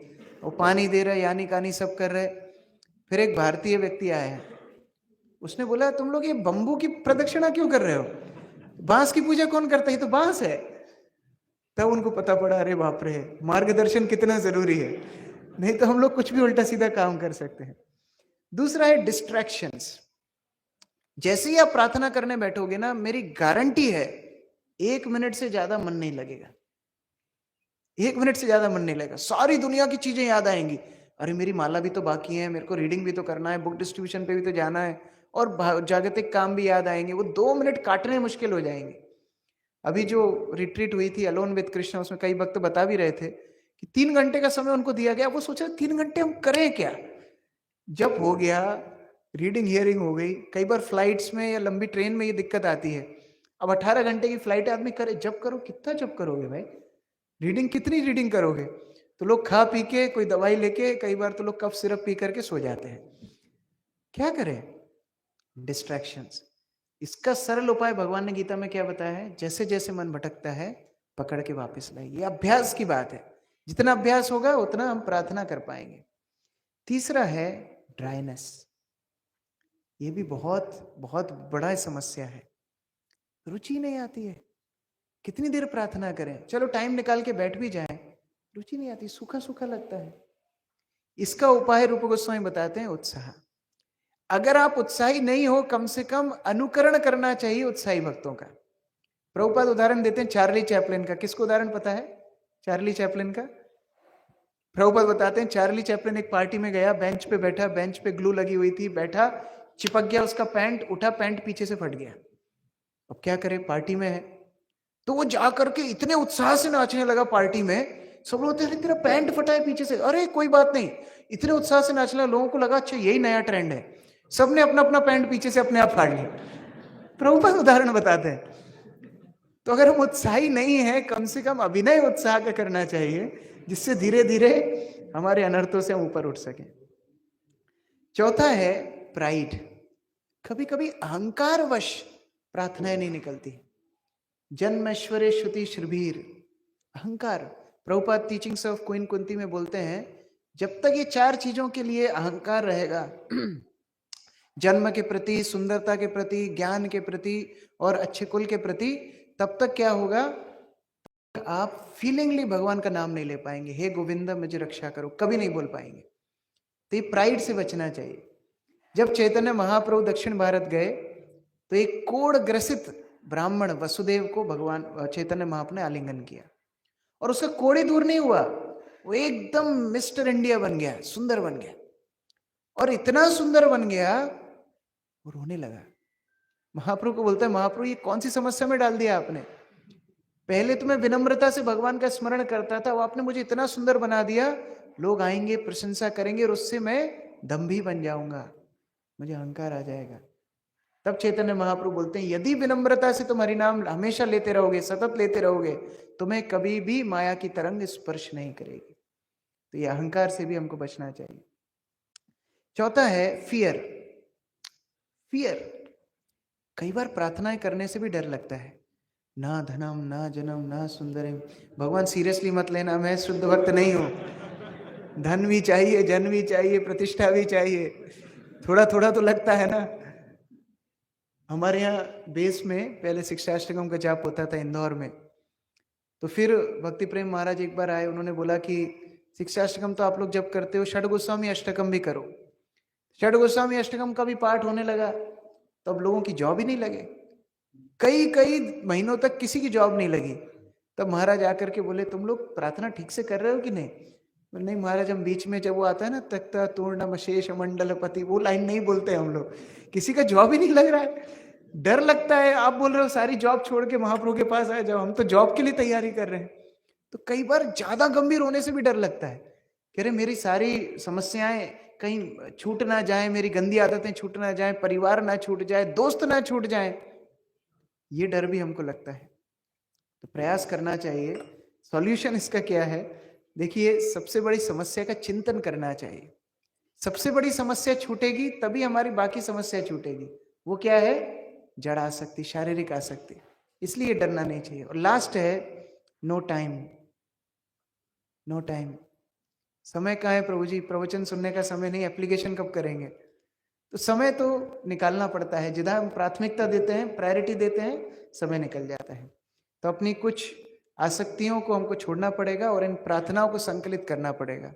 Speaker 1: वो पानी दे रहे, यानी कानी सब कर रहे। फिर एक भारतीय व्यक्ति आया है, उसने बोला तुम लोग ये बंबू की प्रदक्षिणा क्यों कर रहे हो? बांस की पूजा कौन करता है? ये तो बांस है। तब उनको पता पड़ा, अरे बाप रे, मार्गदर्शन कितना जरूरी है, नहीं तो हम लोग कुछ भी उल्टा सीधा काम कर सकते हैं। दूसरा है डिस्ट्रैक्शंस। जैसे ही आप प्रार्थना करने बैठोगे ना, मेरी गारंटी है 1 मिनट से ज्यादा मन नहीं लगेगा। 1 मिनट से ज्यादा मन नहीं लगेगा, सारी दुनिया की चीजें याद आएंगी। अरे मेरी माला भी तो बाकी है, मेरे को रीडिंग भी तो करना है, बुक डिस्ट्रीब्यूशन पे भी तो जाना है, और जागतिक काम भी याद आएंगे। वो 2 मिनट काटने मुश्किल हो जाएंगे। अभी जो रिट्रीट हुई थी अलोन विद कृष्णा, उसमें कई भक्त बता भी रहे थे कि 3 घंटे का समय उनको दिया गया। वो सोचा 3 घंटे हम करें क्या? जब हो गया, रीडिंग हियरिंग हो गई। कई बार फ्लाइट्स में या लंबी ट्रेन में ये दिक्कत आती है। अब 18 घंटे की फ्लाइट आदमी करे, जब करो, कितना जब करोगे भाई? रीडिंग कितनी रीडिंग करोगे? तो लोग खा पी के, कोई दवाई लेके, कई बार तो लोग कफ सिरप पी करके सो जाते हैं। क्या करें? डिस्ट्रैक्शंस। इसका सरल उपाय भगवान ने गीता में क्या बताया है? जैसे जैसे मन भटकता है, पकड़ के वापस लाइए। ये अभ्यास की बात है, जितना अभ्यास होगा उतना हम प्रार्थना कर पाएंगे। तीसरा है ड्राइनेस। ये भी बहुत बहुत बड़ा समस्या है। रुचि नहीं आती है, कितनी देर प्रार्थना करें, चलो टाइम निकाल के बैठ भी जाएं, रुचि नहीं आती, सूखा सूखा लगता है। इसका उपाय रूप गोस्वामी बताते हैं, उत्साह। अगर आप उत्साही नहीं हो, कम से कम अनुकरण करना चाहिए उत्साही भक्तों का। प्रभुपाद उदाहरण देते हैं चार्ली चैपलिन का। किसको उदाहरण पता है चार्ली चैपलिन का? प्रभुपाद बताते हैं, चार्ली चैपलिन एक पार्टी में गया, बेंच पे बैठा, बेंच पे ग्लू लगी हुई थी, बैठा, चिपक गया उसका पैंट, उठा, पैंट पीछे से फट गया। अब क्या करे, पार्टी में है। तो वो जाकर के इतने उत्साह से नाचने लगा पार्टी में। सब लोग तेरा पैंट फटा है पीछे से, अरे कोई बात नहीं, इतने उत्साह से नाचने लगा। लोगों को लगा अच्छा यही नया ट्रेंड है, सबने अपना अपना पैंट पीछे से अपने आप फाड़ लिया। प्रभुपाद उदाहरण बताते हैं। तो अगर हम उत्साही नहीं है, कम से कम अभिनय उत्साह का करना चाहिए, जिससे धीरे धीरे हमारे अनर्थों से हम ऊपर उठ सकें। चौथा है प्राइड। कभी कभी अहंकारवश प्रार्थनाएं नहीं निकलती। जन्मेश्वरे श्रुति श्रीभीर, अहंकार। Prabhupada teachings of queen Kunti में बोलते हैं, जब तक ये 4 चीजों के लिए अहंकार रहेगा, जन्म के प्रति, सुंदरता के प्रति, ज्ञान के प्रति और अच्छे कुल के प्रति, तब तक क्या होगा? आप फीलिंगली भगवान का नाम नहीं ले पाएंगे, हे गोविंद मुझे रक्षा करो, कभी नहीं बोल पाएंगे। तो ये प्राइड से बचना चाहिए। जब चैतन्य महाप्रभु दक्षिण भारत गए, तो एक कोढ़ ग्रसित ब्राह्मण वसुदेव को भगवान चैतन्य महाप्रभु ने आलिंगन किया, और उसका कोढ़ दूर नहीं हुआ, वो एकदम मिस्टर इंडिया बन गया, सुंदर बन गया। और इतना सुंदर बन गया, वो रोने लगा। महाप्रभु को बोलता है, महाप्रभु ये कौन सी समस्या में डाल दिया आपने? पहले तो मैं विनम्रता से भगवान का स्मरण करता था, वो आपने मुझे इतना सुंदर बना दिया, लोग आएंगे, प्रशंसा करेंगे, और उससे मैं दंभी बन जाऊंगा, मुझे अहंकार आ जाएगा। तब चैतन्य महाप्रभु बोलते हैं, यदि विनम्रता से तुम हरिनाम हमेशा लेते रहोगे, सतत लेते रहोगे, तुम्हें कभी भी माया की तरंग स्पर्श नहीं करेगी। तो ये अहंकार से भी हमको बचना चाहिए। चौथा है फियर। फियर, कई बार प्रार्थनाएं करने से भी डर लगता है। ना धनम ना जनम ना सुंदरम, भगवान सीरियसली मत लेना, मैं शुद्ध भक्त नहीं हूं। धन भी चाहिए, जन भी चाहिए, प्रतिष्ठा भी चाहिए, थोड़ा थोड़ा तो लगता है ना। हमारे यहाँ बेस में पहले शिक्षाष्टकम का जाप होता था इंदौर में। तो फिर भक्ति प्रेम महाराज एक बार आए, उन्होंने बोला कि शिक्षाष्टकम तो आप लोग जब करते हो, षड गोस्वामी अष्टकम भी करो। षड गोस्वामी अष्टकम का भी पाठ होने लगा, तो अब लोगों की जॉब ही नहीं लगे। कई कई महीनों तक किसी की जॉब नहीं लगी। तब महाराज आकर के बोले, तुम लोग प्रार्थना ठीक से कर रहे हो कि नहीं? नहीं महाराज, हम बीच में जब वो आता है ना, तख्ता तूर्णम शेष मंडलपति, वो लाइन नहीं बोलते हम लोग, किसी का जॉब ही नहीं लग रहा है, डर लगता है। आप बोल रहे हो सारी जॉब छोड़ के महाप्रभु के पास आए जाओ, हम तो जॉब के लिए तैयारी कर रहे हैं। तो कई बार ज्यादा गंभीर होने से भी डर लगता है, कह रहे मेरी सारी समस्याएं कहीं छूट ना जाए, मेरी गंदी आदतें छूट ना जाए, परिवार ना छूट जाए, दोस्त ना छूट जाए, ये डर भी हमको लगता है। तो प्रयास करना चाहिए। सॉल्यूशन इसका क्या है? देखिए, सबसे बड़ी समस्या का चिंतन करना चाहिए। सबसे बड़ी समस्या छूटेगी तभी हमारी बाकी समस्या छूटेगी। वो क्या है? जड़ आसक्ति, शारीरिक आसक्ति। इसलिए डरना नहीं चाहिए। और लास्ट है नो टाइम। नो टाइम, समय कहाँ है प्रभु जी? प्रवचन सुनने का समय नहीं, एप्लीकेशन कब करेंगे? तो समय तो निकालना पड़ता है। जिधर हम प्राथमिकता देते हैं, प्रायोरिटी देते हैं, समय निकल जाता है। तो अपनी कुछ आसक्तियों को हमको छोड़ना पड़ेगा और इन प्रार्थनाओं को संकलित करना पड़ेगा।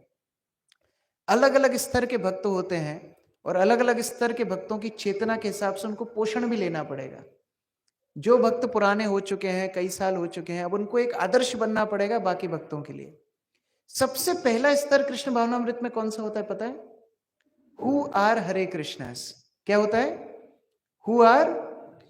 Speaker 1: अलग अलग स्तर के भक्त होते हैं और अलग अलग स्तर के भक्तों की चेतना के हिसाब से उनको पोषण भी लेना पड़ेगा। जो भक्त पुराने हो चुके हैं, कई साल हो चुके हैं, अब उनको एक आदर्श बनना पड़ेगा बाकी भक्तों के लिए। सबसे पहला स्तर कृष्ण भावनामृत में कौन सा होता है पता है? हु आर हरे कृष्णास। क्या होता है? हु आर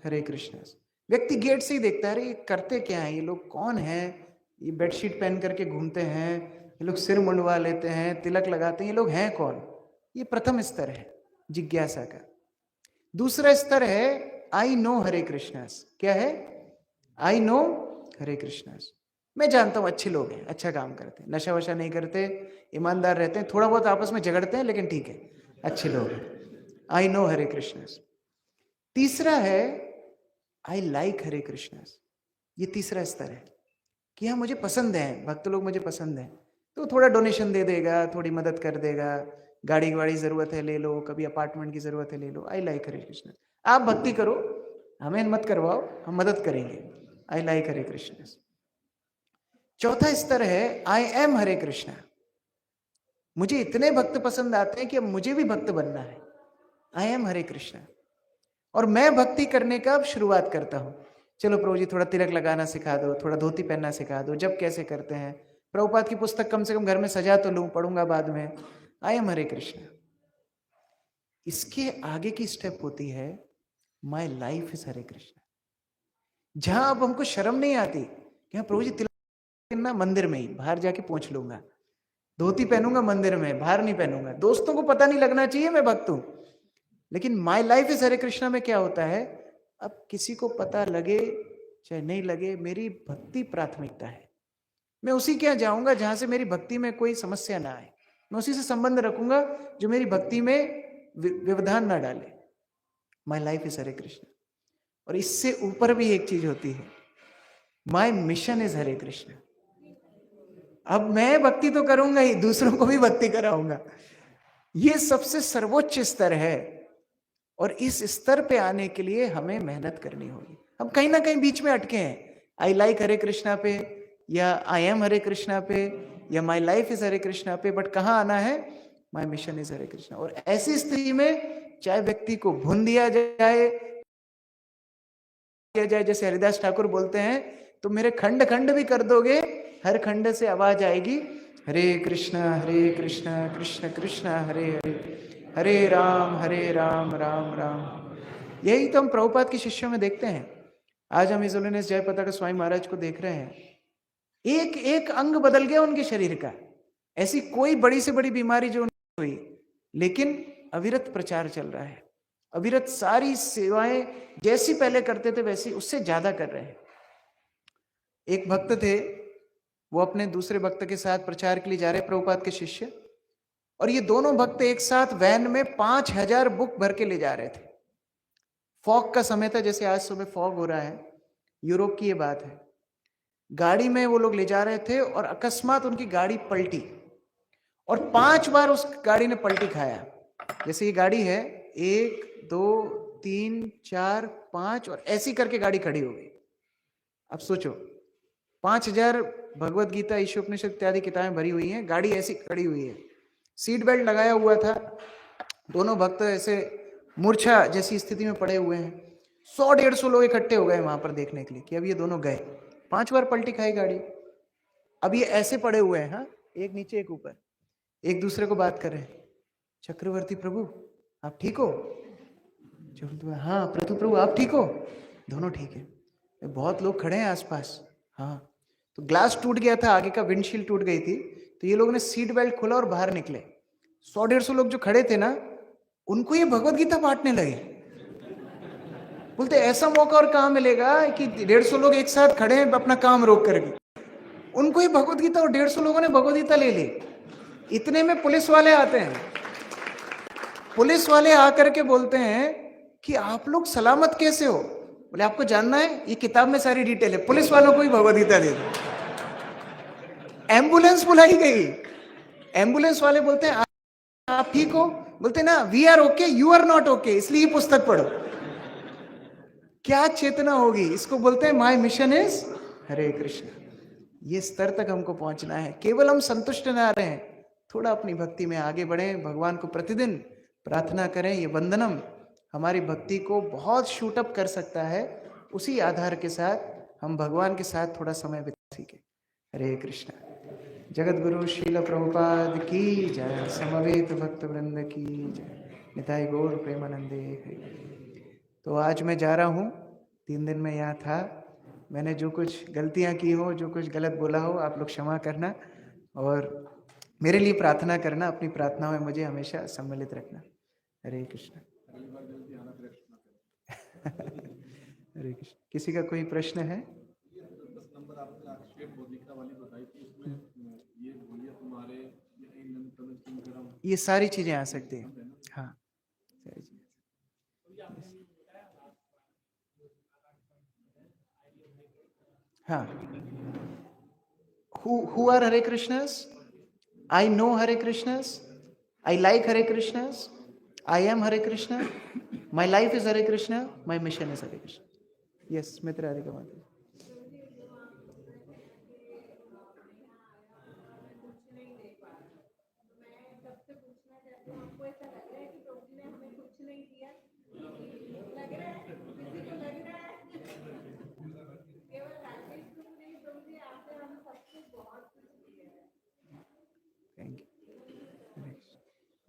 Speaker 1: हरे कृष्णास। व्यक्ति गेट से ही देखता है, अरे ये करते क्या है, ये लोग कौन है, ये बेडशीट पहन करके घूमते हैं, ये लोग सिर मुंडवा लेते हैं, तिलक लगाते हैं, ये लोग हैं कौन? ये प्रथम स्तर है जिज्ञासा का। दूसरा स्तर है आई नो हरे कृष्णास। क्या है? आई नो हरे कृष्णास। मैं जानता हूं अच्छे लोग हैं, अच्छा काम करते हैं, नशा वशा नहीं करते, ईमानदार रहते हैं, थोड़ा बहुत आपस में झगड़ते हैं लेकिन ठीक है, अच्छे लोग हैं। आई नो हरे कृष्णास। तीसरा है आई लाइक हरे कृष्णास। ये तीसरा स्तर है कि हाँ मुझे पसंद है, भक्त लोग मुझे पसंद है, तो थोड़ा डोनेशन दे देगा, थोड़ी मदद कर देगा, गाड़ी वाड़ी जरूरत है ले लो, कभी अपार्टमेंट की जरूरत है ले लो। आई लाइक हरे कृष्ण। आप भक्ति करो, हमें मत करवाओ, हम मदद करेंगे। आई लाइक हरे कृष्ण। चौथा स्तर है आई एम हरे कृष्ण। मुझे इतने भक्त पसंद आते हैं कि अब मुझे भी भक्त बनना है। आई एम हरे कृष्ण। और मैं भक्ति करने का अब शुरुआत करता हूं। चलो प्रभु जी थोड़ा तिलक लगाना सिखा दो, थोड़ा धोती पहनना सिखा दो, जब कैसे करते हैं, प्रभुपाद की पुस्तक कम से कम घर में सजा तो लूं, पढ़ूंगा बाद में। आई एम हरे कृष्ण। इसके आगे की स्टेप होती है my life is Hare Krishna. जहां अब हमको शर्म नहीं आती कि हाँ प्रभु जी तिलक पहनना मंदिर में ही, बाहर जाके पहुंच लूंगा, धोती पहनूंगा मंदिर में, बाहर नहीं पहनूंगा, दोस्तों को पता नहीं लगना चाहिए मैं भक्त हूं। लेकिन माई लाइफ इज हरे कृष्णा में क्या होता है? अब किसी को पता लगे चाहे नहीं लगे, मेरी भक्ति प्राथमिकता है। मैं उसी के यहाँ जाऊंगा जहां से मेरी भक्ति में कोई समस्या ना आए, मैं उसी से संबंध रखूंगा जो मेरी भक्ति में व्यवधान ना डाले। My life is Hare Krishna. और इससे ऊपर भी एक चीज होती है, माई मिशन इज हरे कृष्ण। अब मैं भक्ति तो करूंगा ही, दूसरों को भी भक्ति कराऊंगा। ये सबसे सर्वोच्च स्तर है और इस स्तर पे आने के लिए हमें मेहनत करनी होगी। हम कहीं ना कहीं बीच में अटके हैं, आई लाइक हरे कृष्णा पे, या आई एम हरे कृष्णा पे, या माई लाइफ इज हरे कृष्णा पे, बट कहाँ आना है? माई मिशन इज हरे कृष्णा। और ऐसी स्थिति में चाहे व्यक्ति को भून दिया जाए, जैसे हरिदास ठाकुर बोलते हैं, तो मेरे खंड खंड भी कर दोगे, हर खंड से आवाज आएगी हरे कृष्ण कृष्ण कृष्ण हरे हरे, हरे राम राम राम। यही तो हम प्रभुपाद के शिष्यों में देखते हैं। आज हम हिज होलीनेस जयपताका स्वामी महाराज को देख रहे हैं, एक एक अंग बदल गया उनके शरीर का। ऐसी कोई बड़ी से बड़ी बीमारी जो नहीं हुई, लेकिन अविरत प्रचार चल रहा है, अविरत सारी सेवाएं जैसी पहले करते थे वैसी उससे ज्यादा कर रहे हैं। एक भक्त थे, वो अपने दूसरे भक्त के साथ प्रचार के लिए जा रहे, प्रभुपाद के शिष्य, और ये दोनों भक्त एक साथ वैन में 5000 बुक भर के ले जा रहे थे। फॉग का समय था, जैसे आज सुबह फॉग हो रहा है, यूरोप की ये बात है। गाड़ी में वो लोग ले जा रहे थे और अकस्मात उनकी गाड़ी पलटी, और 5 बार उस गाड़ी ने पलटी खाया। जैसे ये गाड़ी है, 1 2 3, 4, 5 और ऐसी करके गाड़ी खड़ी हो गई। अब सोचो 5000 भगवत गीता, ईशोपनिषद इत्यादि किताबें भरी हुई हैं, गाड़ी ऐसी खड़ी हुई है, सीट बेल्ट लगाया हुआ था, दोनों भक्त ऐसे मूर्छा जैसी स्थिति में पड़े हुए हैं। 100-150 लोग इकट्ठे हो गए वहां पर देखने के लिए कि अब ये दोनों गए। 5 बार पलटी खाई गाड़ी। अब ये ऐसे पड़े हुए हैं, हाँ, एक नीचे एक ऊपर, एक दूसरे को बात कर रहे हैं, चक्रवर्ती प्रभु आप ठीक हो? हाँ प्रभु प्रभु आप ठीक हो? दोनों ठीक है। बहुत लोग खड़े हैं आसपास। हाँ, तो ग्लास टूट गया था, आगे का विंडशील्ड टूट गई थी, तो ये लोगों ने सीट बेल्ट खोला और बाहर निकले। 100-150 लोग जो खड़े थे ना, उनको ये भगवत गीता बांटने लगे। बोलते ऐसा मौका और कहाँ मिलेगा कि 150 लोग एक साथ खड़े हैं अपना काम रोक करके, उनको ये भगवत गीता, और 150 लोगों ने भगवत गीता ले ली। इतने में पुलिस वाले आते हैं। पुलिस वाले आकर के बोलते हैं कि आप लोग सलामत कैसे हो? बोले आपको जानना है, ये किताब में सारी डिटेल है। पुलिस वालों को ही भगवत गीता दे दो। एम्बुलेंस बुलाई गई। एम्बुलेंस वाले बोलते हैं आप ठीक हो? बोलते ना we are okay, you are not okay, इसलिए पुस्तक पढ़ो। क्या चेतना होगी? इसको बोलते हैं my mission is Hare Krishna. ये स्तर तक हमको पहुंचना है। केवल हम संतुष्ट ना रहें, थोड़ा अपनी भक्ति में आगे बढ़ें, भगवान को प्रतिदिन प्रार्थना करें। ये वंदनम हमारी भक्ति को बहुत शूट अप कर सकता है। उसी आधार के साथ हम भगवान के साथ थोड़ा समय बिता सकें। हरे कृष्ण। जगत गुरु श्रील प्रभुपाद की जय, समवेत भक्त वृंद की जय, निताई गौर प्रेमानंदे हरि। तो आज मैं जा रहा हूँ, 3 दिन में यहाँ था। मैंने जो कुछ गलतियाँ की हो, जो कुछ गलत बोला हो, आप लोग क्षमा करना और मेरे लिए प्रार्थना करना। अपनी प्रार्थनाओं में मुझे हमेशा सम्मिलित रखना। हरे कृष्ण। हरे कृष्ण। किसी का कोई प्रश्न है? ये सारी चीजें आ सकती हैं। हाँ, सारी चीजें। हाँ, who are Hare Krishnas? I know Hare Krishnas. I like Hare Krishnas. I am Hare Krishna. My life is Hare Krishna. My mission is Hare Krishna. Yes, Mitra Radhika Mata.